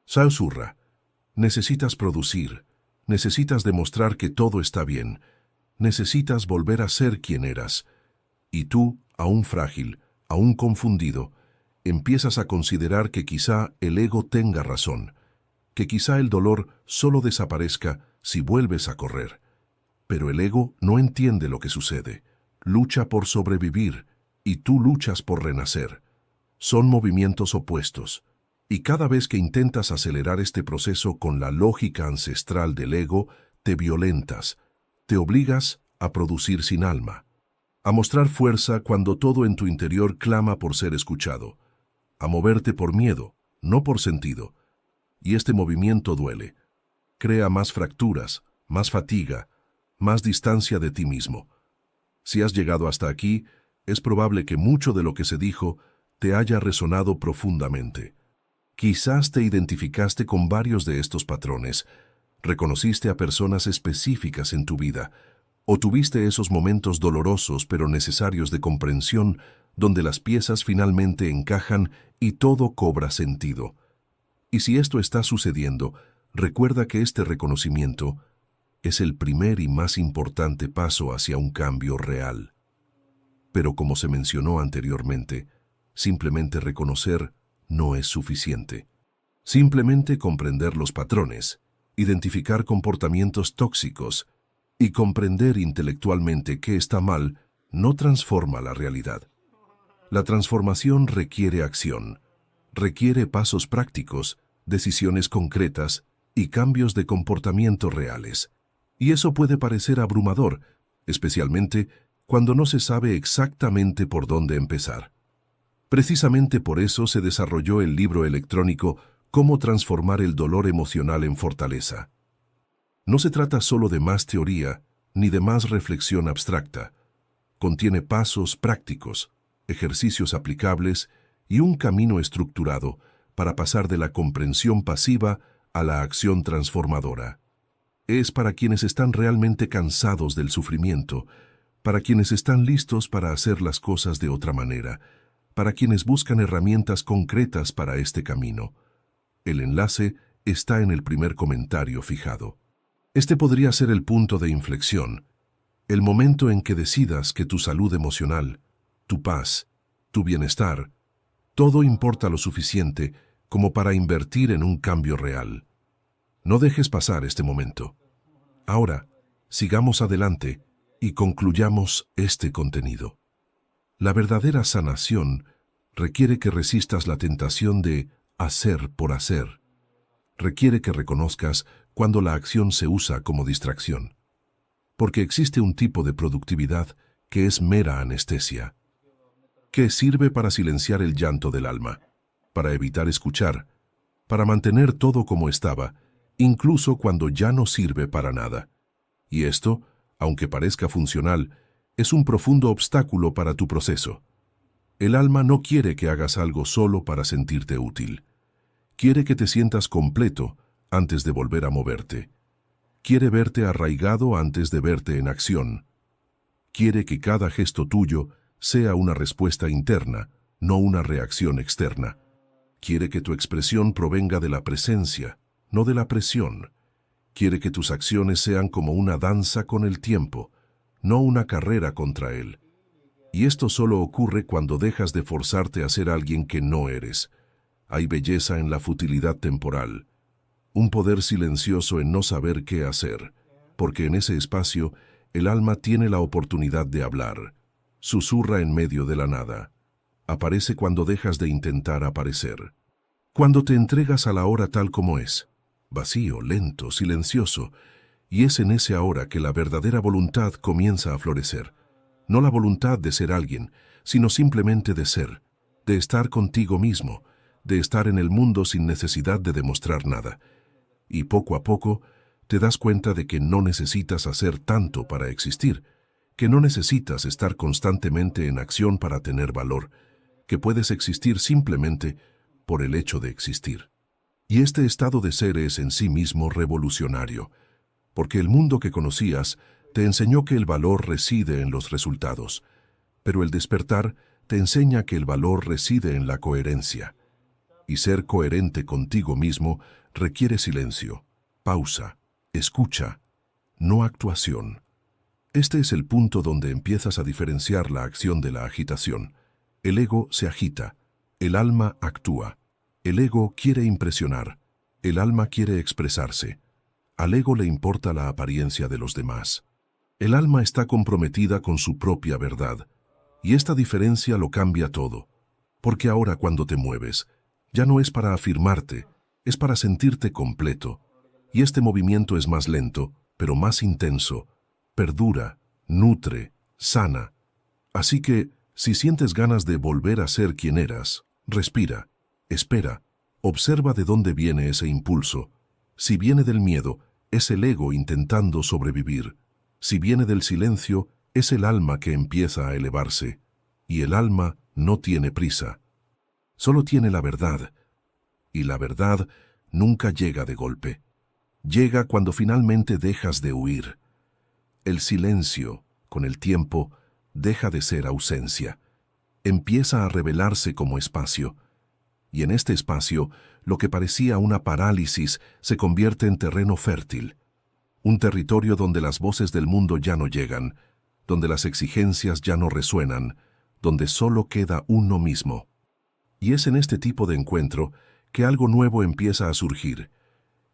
susurra, necesitas producir, necesitas demostrar que todo está bien, necesitas volver a ser quien eras, y tú, aún frágil, aún confundido, empiezas a considerar que quizá el ego tenga razón, que quizá el dolor solo desaparezca si vuelves a correr. Pero el ego no entiende lo que sucede, lucha por sobrevivir y tú luchas por renacer. Son movimientos opuestos, y cada vez que intentas acelerar este proceso con la lógica ancestral del ego, te violentas, te obligas a producir sin alma, a mostrar fuerza cuando todo en tu interior clama por ser escuchado, a moverte por miedo, no por sentido. Y este movimiento duele, crea más fracturas, más fatiga, más distancia de ti mismo. Si has llegado hasta aquí, es probable que mucho de lo que se dijo te haya resonado profundamente. Quizás te identificaste con varios de estos patrones, reconociste a personas específicas en tu vida, o tuviste esos momentos dolorosos pero necesarios de comprensión donde las piezas finalmente encajan y todo cobra sentido. Y si esto está sucediendo, recuerda que este reconocimiento es el primer y más importante paso hacia un cambio real. Pero como se mencionó anteriormente, simplemente reconocer no es suficiente. Simplemente comprender los patrones, identificar comportamientos tóxicos y comprender intelectualmente qué está mal no transforma la realidad. La transformación requiere acción, requiere pasos prácticos, decisiones concretas y cambios de comportamiento reales. Y eso puede parecer abrumador, especialmente cuando no se sabe exactamente por dónde empezar. Precisamente por eso se desarrolló el libro electrónico Cómo transformar el dolor emocional en fortaleza. No se trata solo de más teoría ni de más reflexión abstracta. Contiene pasos prácticos, ejercicios aplicables y un camino estructurado para pasar de la comprensión pasiva a la acción transformadora. Es para quienes están realmente cansados del sufrimiento, para quienes están listos para hacer las cosas de otra manera, para quienes buscan herramientas concretas para este camino. El enlace está en el primer comentario fijado. Este podría ser el punto de inflexión, el momento en que decidas que tu salud emocional, tu paz, tu bienestar, todo importa lo suficiente como para invertir en un cambio real. No dejes pasar este momento. Ahora, sigamos adelante y concluyamos este contenido. La verdadera sanación requiere que resistas la tentación de hacer por hacer. Requiere que reconozcas cuando la acción se usa como distracción. Porque existe un tipo de productividad que es mera anestesia, que sirve para silenciar el llanto del alma, para evitar escuchar, para mantener todo como estaba, incluso cuando ya no sirve para nada. Y esto, aunque parezca funcional, es un profundo obstáculo para tu proceso. El alma no quiere que hagas algo solo para sentirte útil. Quiere que te sientas completo antes de volver a moverte. Quiere verte arraigado antes de verte en acción. Quiere que cada gesto tuyo sea una respuesta interna, no una reacción externa. Quiere que tu expresión provenga de la presencia, no de la presión. Quiere que tus acciones sean como una danza con el tiempo, no una carrera contra él. Y esto solo ocurre cuando dejas de forzarte a ser alguien que no eres. Hay belleza en la futilidad temporal, un poder silencioso en no saber qué hacer, porque en ese espacio el alma tiene la oportunidad de hablar. Susurra en medio de la nada. Aparece cuando dejas de intentar aparecer. Cuando te entregas a la hora tal como es, vacío, lento, silencioso, y es en ese ahora que la verdadera voluntad comienza a florecer. No la voluntad de ser alguien, sino simplemente de ser, de estar contigo mismo, de estar en el mundo sin necesidad de demostrar nada. Y poco a poco te das cuenta de que no necesitas hacer tanto para existir, que no necesitas estar constantemente en acción para tener valor, que puedes existir simplemente por el hecho de existir. Y este estado de ser es en sí mismo revolucionario, porque el mundo que conocías te enseñó que el valor reside en los resultados, pero el despertar te enseña que el valor reside en la coherencia. Y ser coherente contigo mismo requiere silencio, pausa, escucha, no actuación. Este es el punto donde empiezas a diferenciar la acción de la agitación. El ego se agita, el alma actúa. El ego quiere impresionar, el alma quiere expresarse. Al ego le importa la apariencia de los demás. El alma está comprometida con su propia verdad, y esta diferencia lo cambia todo, porque ahora cuando te mueves, ya no es para afirmarte, es para sentirte completo, y este movimiento es más lento, pero más intenso, perdura, nutre, sana. Así que, si sientes ganas de volver a ser quien eras, respira, espera, observa de dónde viene ese impulso. Si viene del miedo, es el ego intentando sobrevivir. Si viene del silencio, es el alma que empieza a elevarse. Y el alma no tiene prisa. Solo tiene la verdad. Y la verdad nunca llega de golpe. Llega cuando finalmente dejas de huir. El silencio, con el tiempo, deja de ser ausencia. Empieza a revelarse como espacio. Y en este espacio, lo que parecía una parálisis se convierte en terreno fértil. Un territorio donde las voces del mundo ya no llegan, donde las exigencias ya no resuenan, donde solo queda uno mismo. Y es en este tipo de encuentro que algo nuevo empieza a surgir.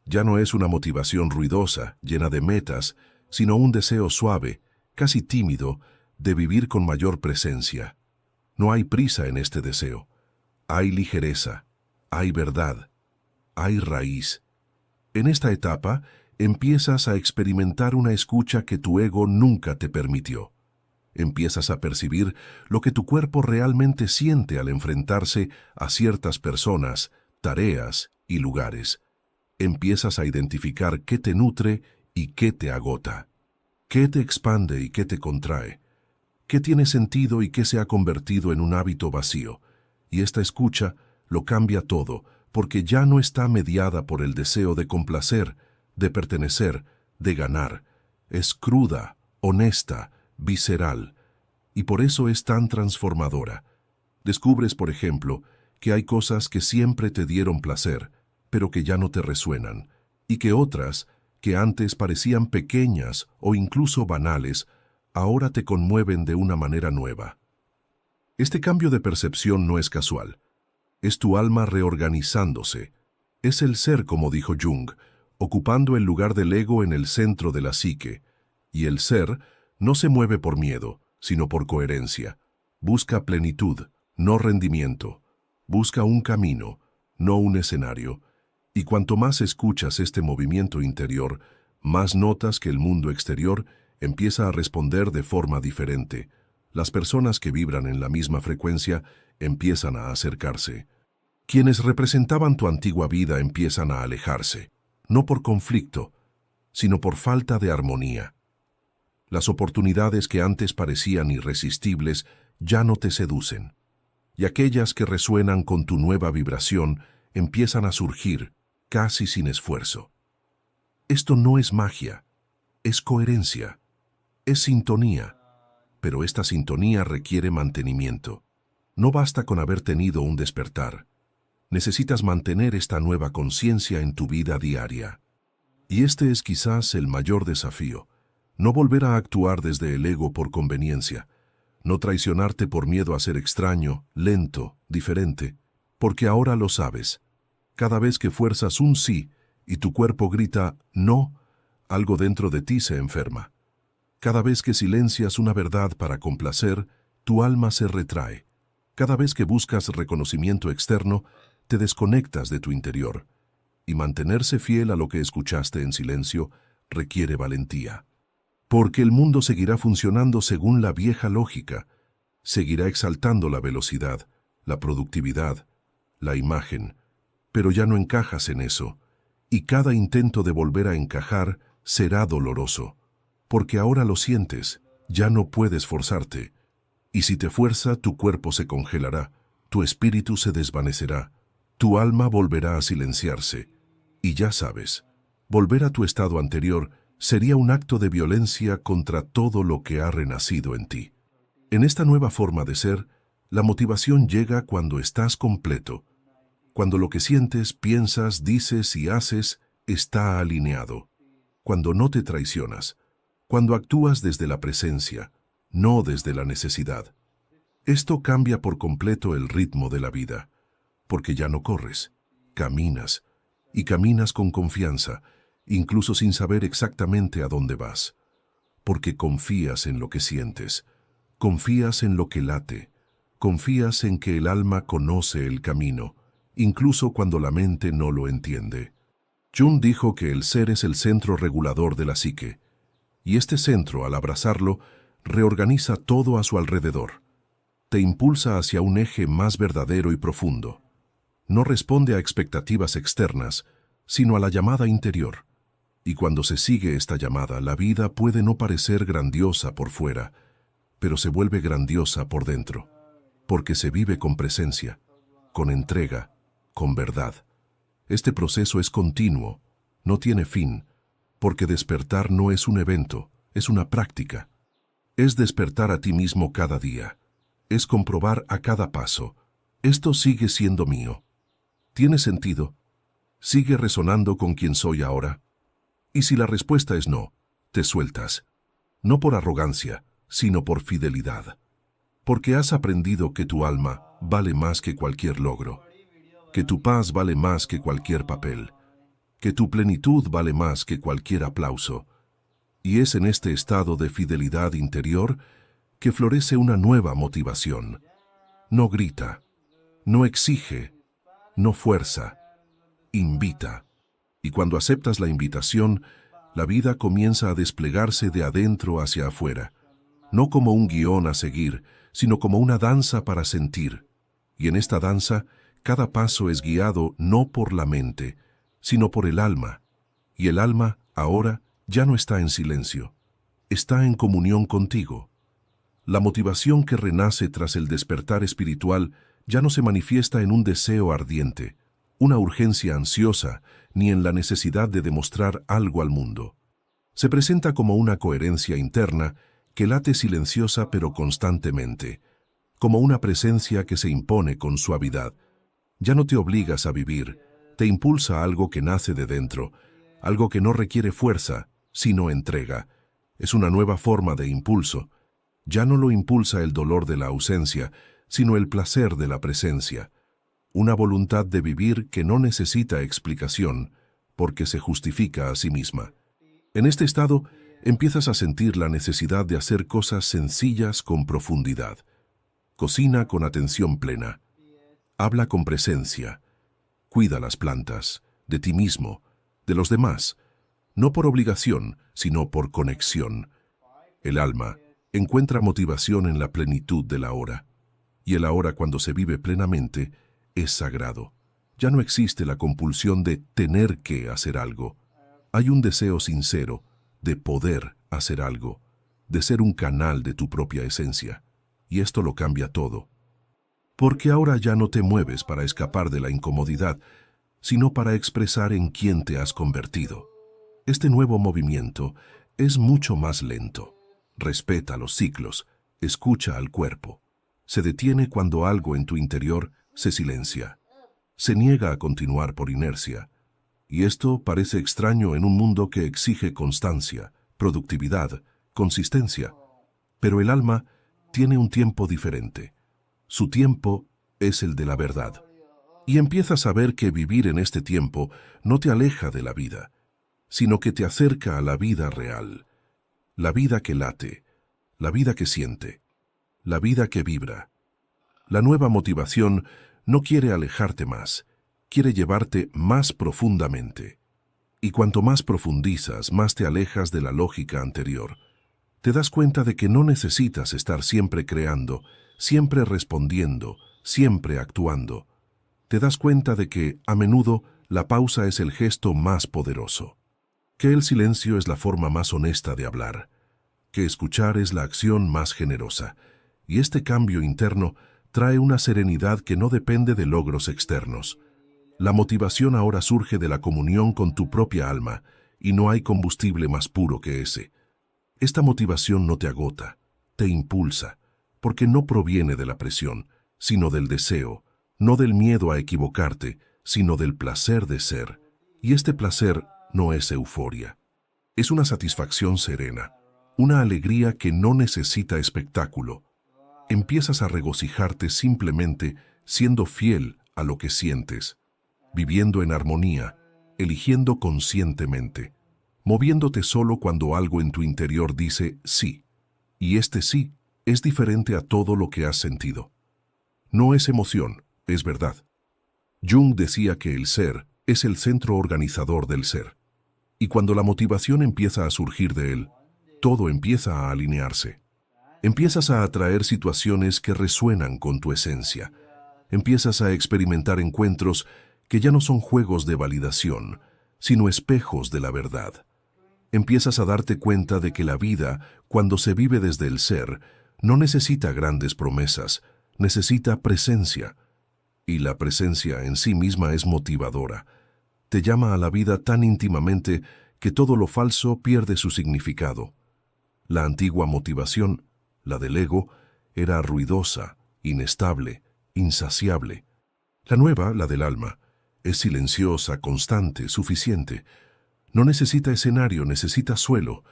Ya no es una motivación ruidosa, llena de metas, sino un deseo suave, casi tímido, de vivir con mayor presencia. No hay prisa en este deseo. Hay ligereza, hay verdad, hay raíz. En esta etapa, empiezas a experimentar una escucha que tu ego nunca te permitió. Empiezas a percibir lo que tu cuerpo realmente siente al enfrentarse a ciertas personas, tareas y lugares. Empiezas a identificar qué te nutre y qué te agota, qué te expande y qué te contrae, qué tiene sentido y qué se ha convertido en un hábito vacío. Y esta escucha lo cambia todo, porque ya no está mediada por el deseo de complacer, de pertenecer, de ganar. Es cruda, honesta, visceral, y por eso es tan transformadora. Descubres, por ejemplo, que hay cosas que siempre te dieron placer, pero que ya no te resuenan, y que otras, que antes parecían pequeñas o incluso banales, ahora te conmueven de una manera nueva. Este cambio de percepción no es casual. Es tu alma reorganizándose. Es el ser, como dijo Jung, ocupando el lugar del ego en el centro de la psique. Y el ser no se mueve por miedo, sino por coherencia. Busca plenitud, no rendimiento. Busca un camino, no un escenario. Y cuanto más escuchas este movimiento interior, más notas que el mundo exterior empieza a responder de forma diferente. Las personas que vibran en la misma frecuencia empiezan a acercarse. Quienes representaban tu antigua vida empiezan a alejarse, no por conflicto, sino por falta de armonía. Las oportunidades que antes parecían irresistibles ya no te seducen, y aquellas que resuenan con tu nueva vibración empiezan a surgir, casi sin esfuerzo. Esto no es magia, es coherencia, es sintonía. Pero esta sintonía requiere mantenimiento. No basta con haber tenido un despertar. Necesitas mantener esta nueva conciencia en tu vida diaria. Y este es quizás el mayor desafío. No volver a actuar desde el ego por conveniencia. No traicionarte por miedo a ser extraño, lento, diferente, porque ahora lo sabes. Cada vez que fuerzas un sí y tu cuerpo grita no, algo dentro de ti se enferma. Cada vez que silencias una verdad para complacer, tu alma se retrae. Cada vez que buscas reconocimiento externo, te desconectas de tu interior. Y mantenerse fiel a lo que escuchaste en silencio requiere valentía. Porque el mundo seguirá funcionando según la vieja lógica. Seguirá exaltando la velocidad, la productividad, la imagen. Pero ya no encajas en eso. Y cada intento de volver a encajar será doloroso. Porque ahora lo sientes, ya no puedes forzarte. Y si te fuerza, tu cuerpo se congelará, tu espíritu se desvanecerá, tu alma volverá a silenciarse. Y ya sabes, volver a tu estado anterior sería un acto de violencia contra todo lo que ha renacido en ti. En esta nueva forma de ser, la motivación llega cuando estás completo, cuando lo que sientes, piensas, dices y haces está alineado, cuando no te traicionas, cuando actúas desde la presencia, no desde la necesidad. Esto cambia por completo el ritmo de la vida, porque ya no corres, caminas, y caminas con confianza, incluso sin saber exactamente a dónde vas, porque confías en lo que sientes, confías en lo que late, confías en que el alma conoce el camino, incluso cuando la mente no lo entiende. Jung dijo que el ser es el centro regulador de la psique, y este centro, al abrazarlo, reorganiza todo a su alrededor. Te impulsa hacia un eje más verdadero y profundo. No responde a expectativas externas, sino a la llamada interior. Y cuando se sigue esta llamada, la vida puede no parecer grandiosa por fuera, pero se vuelve grandiosa por dentro, porque se vive con presencia, con entrega, con verdad. Este proceso es continuo, no tiene fin, porque despertar no es un evento, es una práctica. Es despertar a ti mismo cada día. Es comprobar a cada paso. Esto sigue siendo mío. ¿Tiene sentido? ¿Sigue resonando con quien soy ahora? Y si la respuesta es no, te sueltas. No por arrogancia, sino por fidelidad. Porque has aprendido que tu alma vale más que cualquier logro. Que tu paz vale más que cualquier papel. Que tu plenitud vale más que cualquier aplauso. Y es en este estado de fidelidad interior que florece una nueva motivación. No grita, no exige, no fuerza, invita. Y cuando aceptas la invitación, la vida comienza a desplegarse de adentro hacia afuera, no como un guión a seguir, sino como una danza para sentir. Y en esta danza, cada paso es guiado no por la mente, sino por el alma. Y el alma, ahora, ya no está en silencio, está en comunión contigo. La motivación que renace tras el despertar espiritual ya no se manifiesta en un deseo ardiente, una urgencia ansiosa, ni en la necesidad de demostrar algo al mundo. Se presenta como una coherencia interna que late silenciosa pero constantemente, como una presencia que se impone con suavidad. Ya no te obligas a vivir, te impulsa algo que nace de dentro, algo que no requiere fuerza, sino entrega. Es una nueva forma de impulso. Ya no lo impulsa el dolor de la ausencia, sino el placer de la presencia. Una voluntad de vivir que no necesita explicación, porque se justifica a sí misma. En este estado, empiezas a sentir la necesidad de hacer cosas sencillas con profundidad. Cocina con atención plena. Habla con presencia. Cuida las plantas, de ti mismo, de los demás, no por obligación, sino por conexión. El alma encuentra motivación en la plenitud del ahora. Y el ahora, cuando se vive plenamente, es sagrado. Ya no existe la compulsión de tener que hacer algo. Hay un deseo sincero de poder hacer algo, de ser un canal de tu propia esencia. Y esto lo cambia todo. Porque ahora ya no te mueves para escapar de la incomodidad, sino para expresar en quién te has convertido. Este nuevo movimiento es mucho más lento. Respeta los ciclos, escucha al cuerpo. Se detiene cuando algo en tu interior se silencia. Se niega a continuar por inercia. Y esto parece extraño en un mundo que exige constancia, productividad, consistencia. Pero el alma tiene un tiempo diferente. Su tiempo es el de la verdad. Y empiezas a ver que vivir en este tiempo no te aleja de la vida, sino que te acerca a la vida real, la vida que late, la vida que siente, la vida que vibra. La nueva motivación no quiere alejarte más, quiere llevarte más profundamente. Y cuanto más profundizas, más te alejas de la lógica anterior. Te das cuenta de que no necesitas estar siempre creando, siempre respondiendo, siempre actuando. Te das cuenta de que, a menudo, la pausa es el gesto más poderoso, que el silencio es la forma más honesta de hablar, que escuchar es la acción más generosa, y este cambio interno trae una serenidad que no depende de logros externos. La motivación ahora surge de la comunión con tu propia alma, y no hay combustible más puro que ese. Esta motivación no te agota, te impulsa, porque no proviene de la presión, sino del deseo, no del miedo a equivocarte, sino del placer de ser. Y este placer no es euforia. Es una satisfacción serena, una alegría que no necesita espectáculo. Empiezas a regocijarte simplemente siendo fiel a lo que sientes, viviendo en armonía, eligiendo conscientemente, moviéndote solo cuando algo en tu interior dice sí. Y este sí es diferente a todo lo que has sentido. No es emoción, es verdad. Jung decía que el ser es el centro organizador del ser. Y cuando la motivación empieza a surgir de él, todo empieza a alinearse. Empiezas a atraer situaciones que resuenan con tu esencia. Empiezas a experimentar encuentros que ya no son juegos de validación, sino espejos de la verdad. Empiezas a darte cuenta de que la vida, cuando se vive desde el ser, no necesita grandes promesas, necesita presencia. Y la presencia en sí misma es motivadora. Te llama a la vida tan íntimamente que todo lo falso pierde su significado. La antigua motivación, la del ego, era ruidosa, inestable, insaciable. La nueva, la del alma, es silenciosa, constante, suficiente. No necesita escenario, necesita suelo.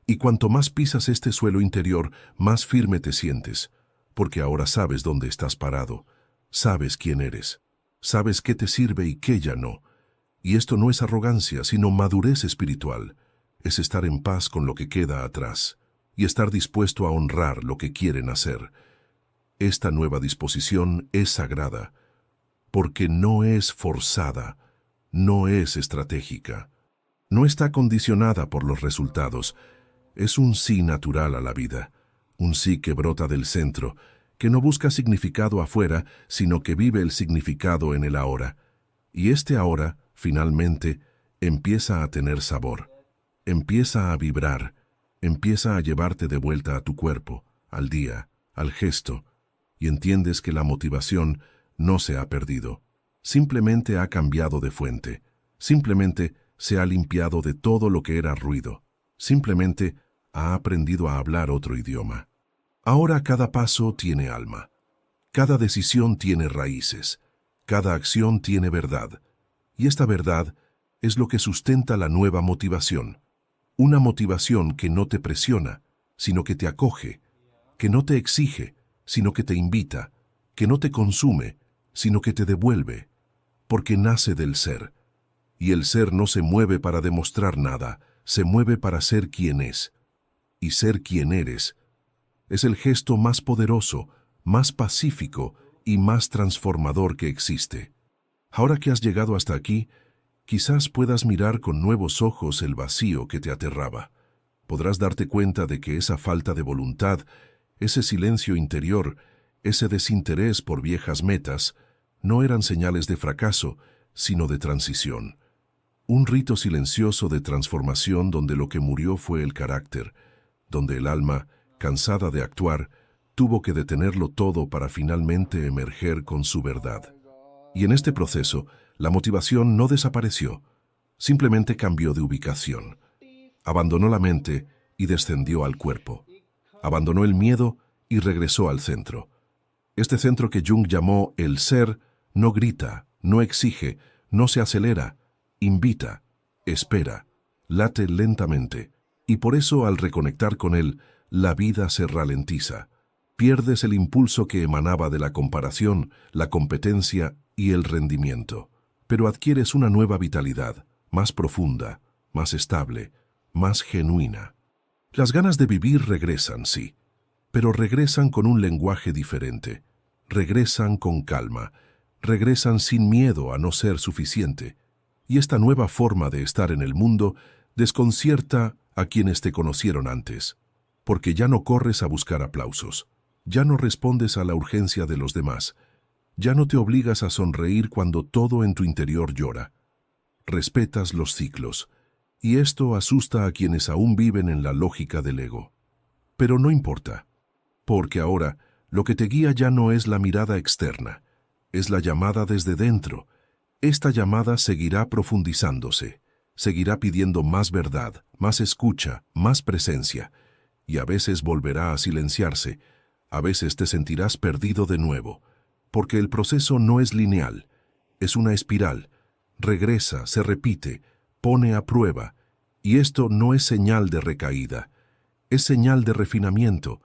Y cuanto más pisas este suelo interior, más firme te sientes, porque ahora sabes dónde estás parado, sabes quién eres, sabes qué te sirve y qué ya no. Y esto no es arrogancia, sino madurez espiritual. Es estar en paz con lo que queda atrás y estar dispuesto a honrar lo que quieren hacer. Esta nueva disposición es sagrada, porque no es forzada, no es estratégica, no está condicionada por los resultados. Es un sí natural a la vida, un sí que brota del centro, que no busca significado afuera, sino que vive el significado en el ahora. Y este ahora, finalmente, empieza a tener sabor, empieza a vibrar, empieza a llevarte de vuelta a tu cuerpo, al día, al gesto, y entiendes que la motivación no se ha perdido, simplemente ha cambiado de fuente, simplemente se ha limpiado de todo lo que era ruido, simplemente ha aprendido a hablar otro idioma. Ahora cada paso tiene alma, cada decisión tiene raíces, cada acción tiene verdad, y esta verdad es lo que sustenta la nueva motivación. Una motivación que no te presiona, sino que te acoge, que no te exige, sino que te invita, que no te consume, sino que te devuelve, porque nace del ser. Y el ser no se mueve para demostrar nada, se mueve para ser quien es. Y ser quien eres es el gesto más poderoso, más pacífico y más transformador que existe. Ahora que has llegado hasta aquí, quizás puedas mirar con nuevos ojos el vacío que te aterraba. Podrás darte cuenta de que esa falta de voluntad, ese silencio interior, ese desinterés por viejas metas, no eran señales de fracaso, sino de transición. Un rito silencioso de transformación donde lo que murió fue el carácter, donde el alma, cansada de actuar, tuvo que detenerlo todo para finalmente emerger con su verdad. Y en este proceso, la motivación no desapareció, simplemente cambió de ubicación. Abandonó la mente y descendió al cuerpo. Abandonó el miedo y regresó al centro. Este centro que Jung llamó el ser no grita, no exige, no se acelera, invita, espera, late lentamente, Y por eso, al reconectar con Él, la vida se ralentiza. Pierdes el impulso que emanaba de la comparación, la competencia y el rendimiento. Pero adquieres una nueva vitalidad, más profunda, más estable, más genuina. Las ganas de vivir regresan, sí, pero regresan con un lenguaje diferente. Regresan con calma, regresan sin miedo a no ser suficiente. Y esta nueva forma de estar en el mundo desconcierta a quienes te conocieron antes, porque ya no corres a buscar aplausos, ya no respondes a la urgencia de los demás, ya no te obligas a sonreír cuando todo en tu interior llora. Respetas los ciclos, y esto asusta a quienes aún viven en la lógica del ego. Pero no importa, porque ahora lo que te guía ya no es la mirada externa, es la llamada desde dentro. Esta llamada seguirá profundizándose, seguirá pidiendo más verdad, más escucha, más presencia, y a veces volverá a silenciarse, a veces te sentirás perdido de nuevo, porque el proceso no es lineal, es una espiral, regresa, se repite, pone a prueba, y esto no es señal de recaída, es señal de refinamiento,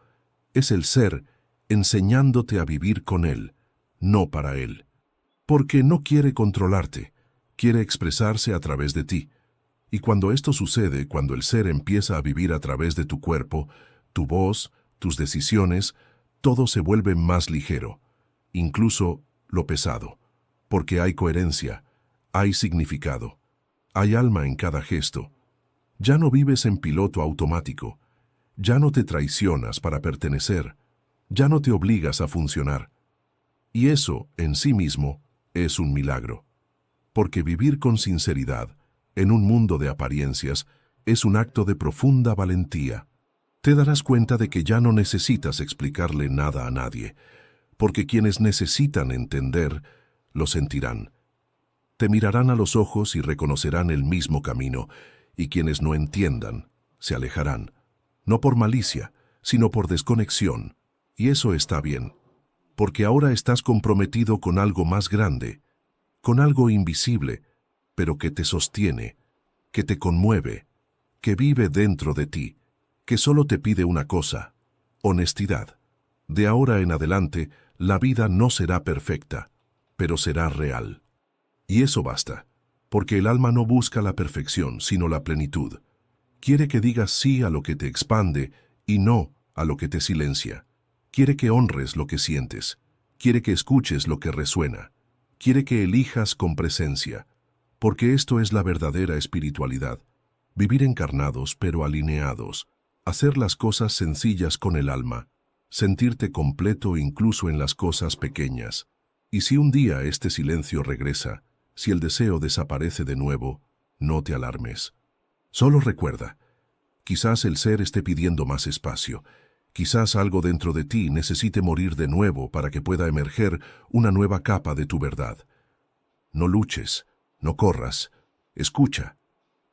es el ser enseñándote a vivir con Él, no para Él. Porque no quiere controlarte, quiere expresarse a través de ti. Y cuando esto sucede, cuando el ser empieza a vivir a través de tu cuerpo, tu voz, tus decisiones, todo se vuelve más ligero, incluso lo pesado, porque hay coherencia, hay significado, hay alma en cada gesto. Ya no vives en piloto automático, ya no te traicionas para pertenecer, ya no te obligas a funcionar. Y eso, en sí mismo, es un milagro. Porque vivir con sinceridad, en un mundo de apariencias, es un acto de profunda valentía. Te darás cuenta de que ya no necesitas explicarle nada a nadie, porque quienes necesitan entender, lo sentirán. Te mirarán a los ojos y reconocerán el mismo camino, y quienes no entiendan, se alejarán, no por malicia, sino por desconexión, y eso está bien, porque ahora estás comprometido con algo más grande, con algo invisible, pero que te sostiene, que te conmueve, que vive dentro de ti, que solo te pide una cosa: honestidad. De ahora en adelante, la vida no será perfecta, pero será real. Y eso basta, porque el alma no busca la perfección, sino la plenitud. Quiere que digas sí a lo que te expande y no a lo que te silencia. Quiere que honres lo que sientes. Quiere que escuches lo que resuena. Quiere que elijas con presencia, porque esto es la verdadera espiritualidad. Vivir encarnados pero alineados, hacer las cosas sencillas con el alma, sentirte completo incluso en las cosas pequeñas. Y si un día este silencio regresa, si el deseo desaparece de nuevo, no te alarmes. Solo recuerda, quizás el ser esté pidiendo más espacio, quizás algo dentro de ti necesite morir de nuevo para que pueda emerger una nueva capa de tu verdad. No luches, no corras, escucha,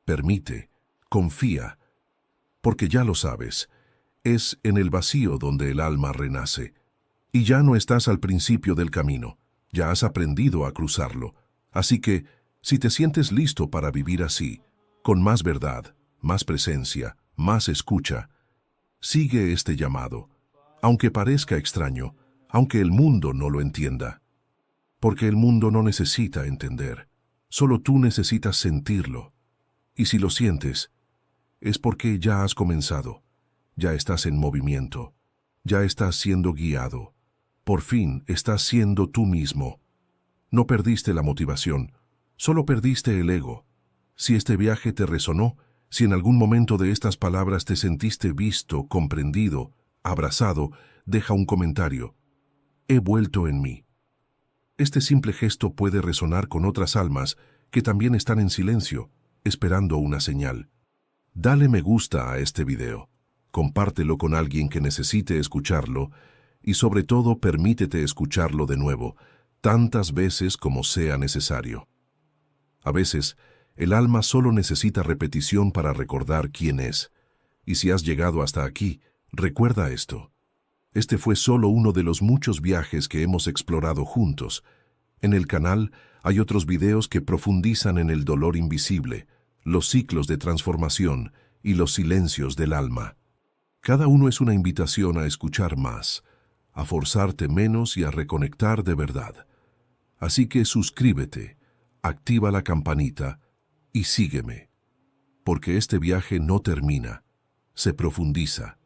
permite, confía, porque ya lo sabes, es en el vacío donde el alma renace. Y ya no estás al principio del camino, ya has aprendido a cruzarlo. Así que, si te sientes listo para vivir así, con más verdad, más presencia, más escucha, sigue este llamado, aunque parezca extraño, aunque el mundo no lo entienda. Porque el mundo no necesita entender, solo tú necesitas sentirlo. Y si lo sientes, es porque ya has comenzado, ya estás en movimiento, ya estás siendo guiado. Por fin estás siendo tú mismo. No perdiste la motivación, solo perdiste el ego. Si este viaje te resonó, si en algún momento de estas palabras te sentiste visto, comprendido, abrazado, deja un comentario. He vuelto en mí. Este simple gesto puede resonar con otras almas que también están en silencio, esperando una señal. Dale me gusta a este video, compártelo con alguien que necesite escucharlo y sobre todo permítete escucharlo de nuevo, tantas veces como sea necesario. A veces, el alma solo necesita repetición para recordar quién es. Y si has llegado hasta aquí, recuerda esto. Este fue solo uno de los muchos viajes que hemos explorado juntos. En el canal hay otros videos que profundizan en el dolor invisible, los ciclos de transformación y los silencios del alma. Cada uno es una invitación a escuchar más, a forzarte menos y a reconectar de verdad. Así que suscríbete, activa la campanita y sígueme, porque este viaje no termina, se profundiza.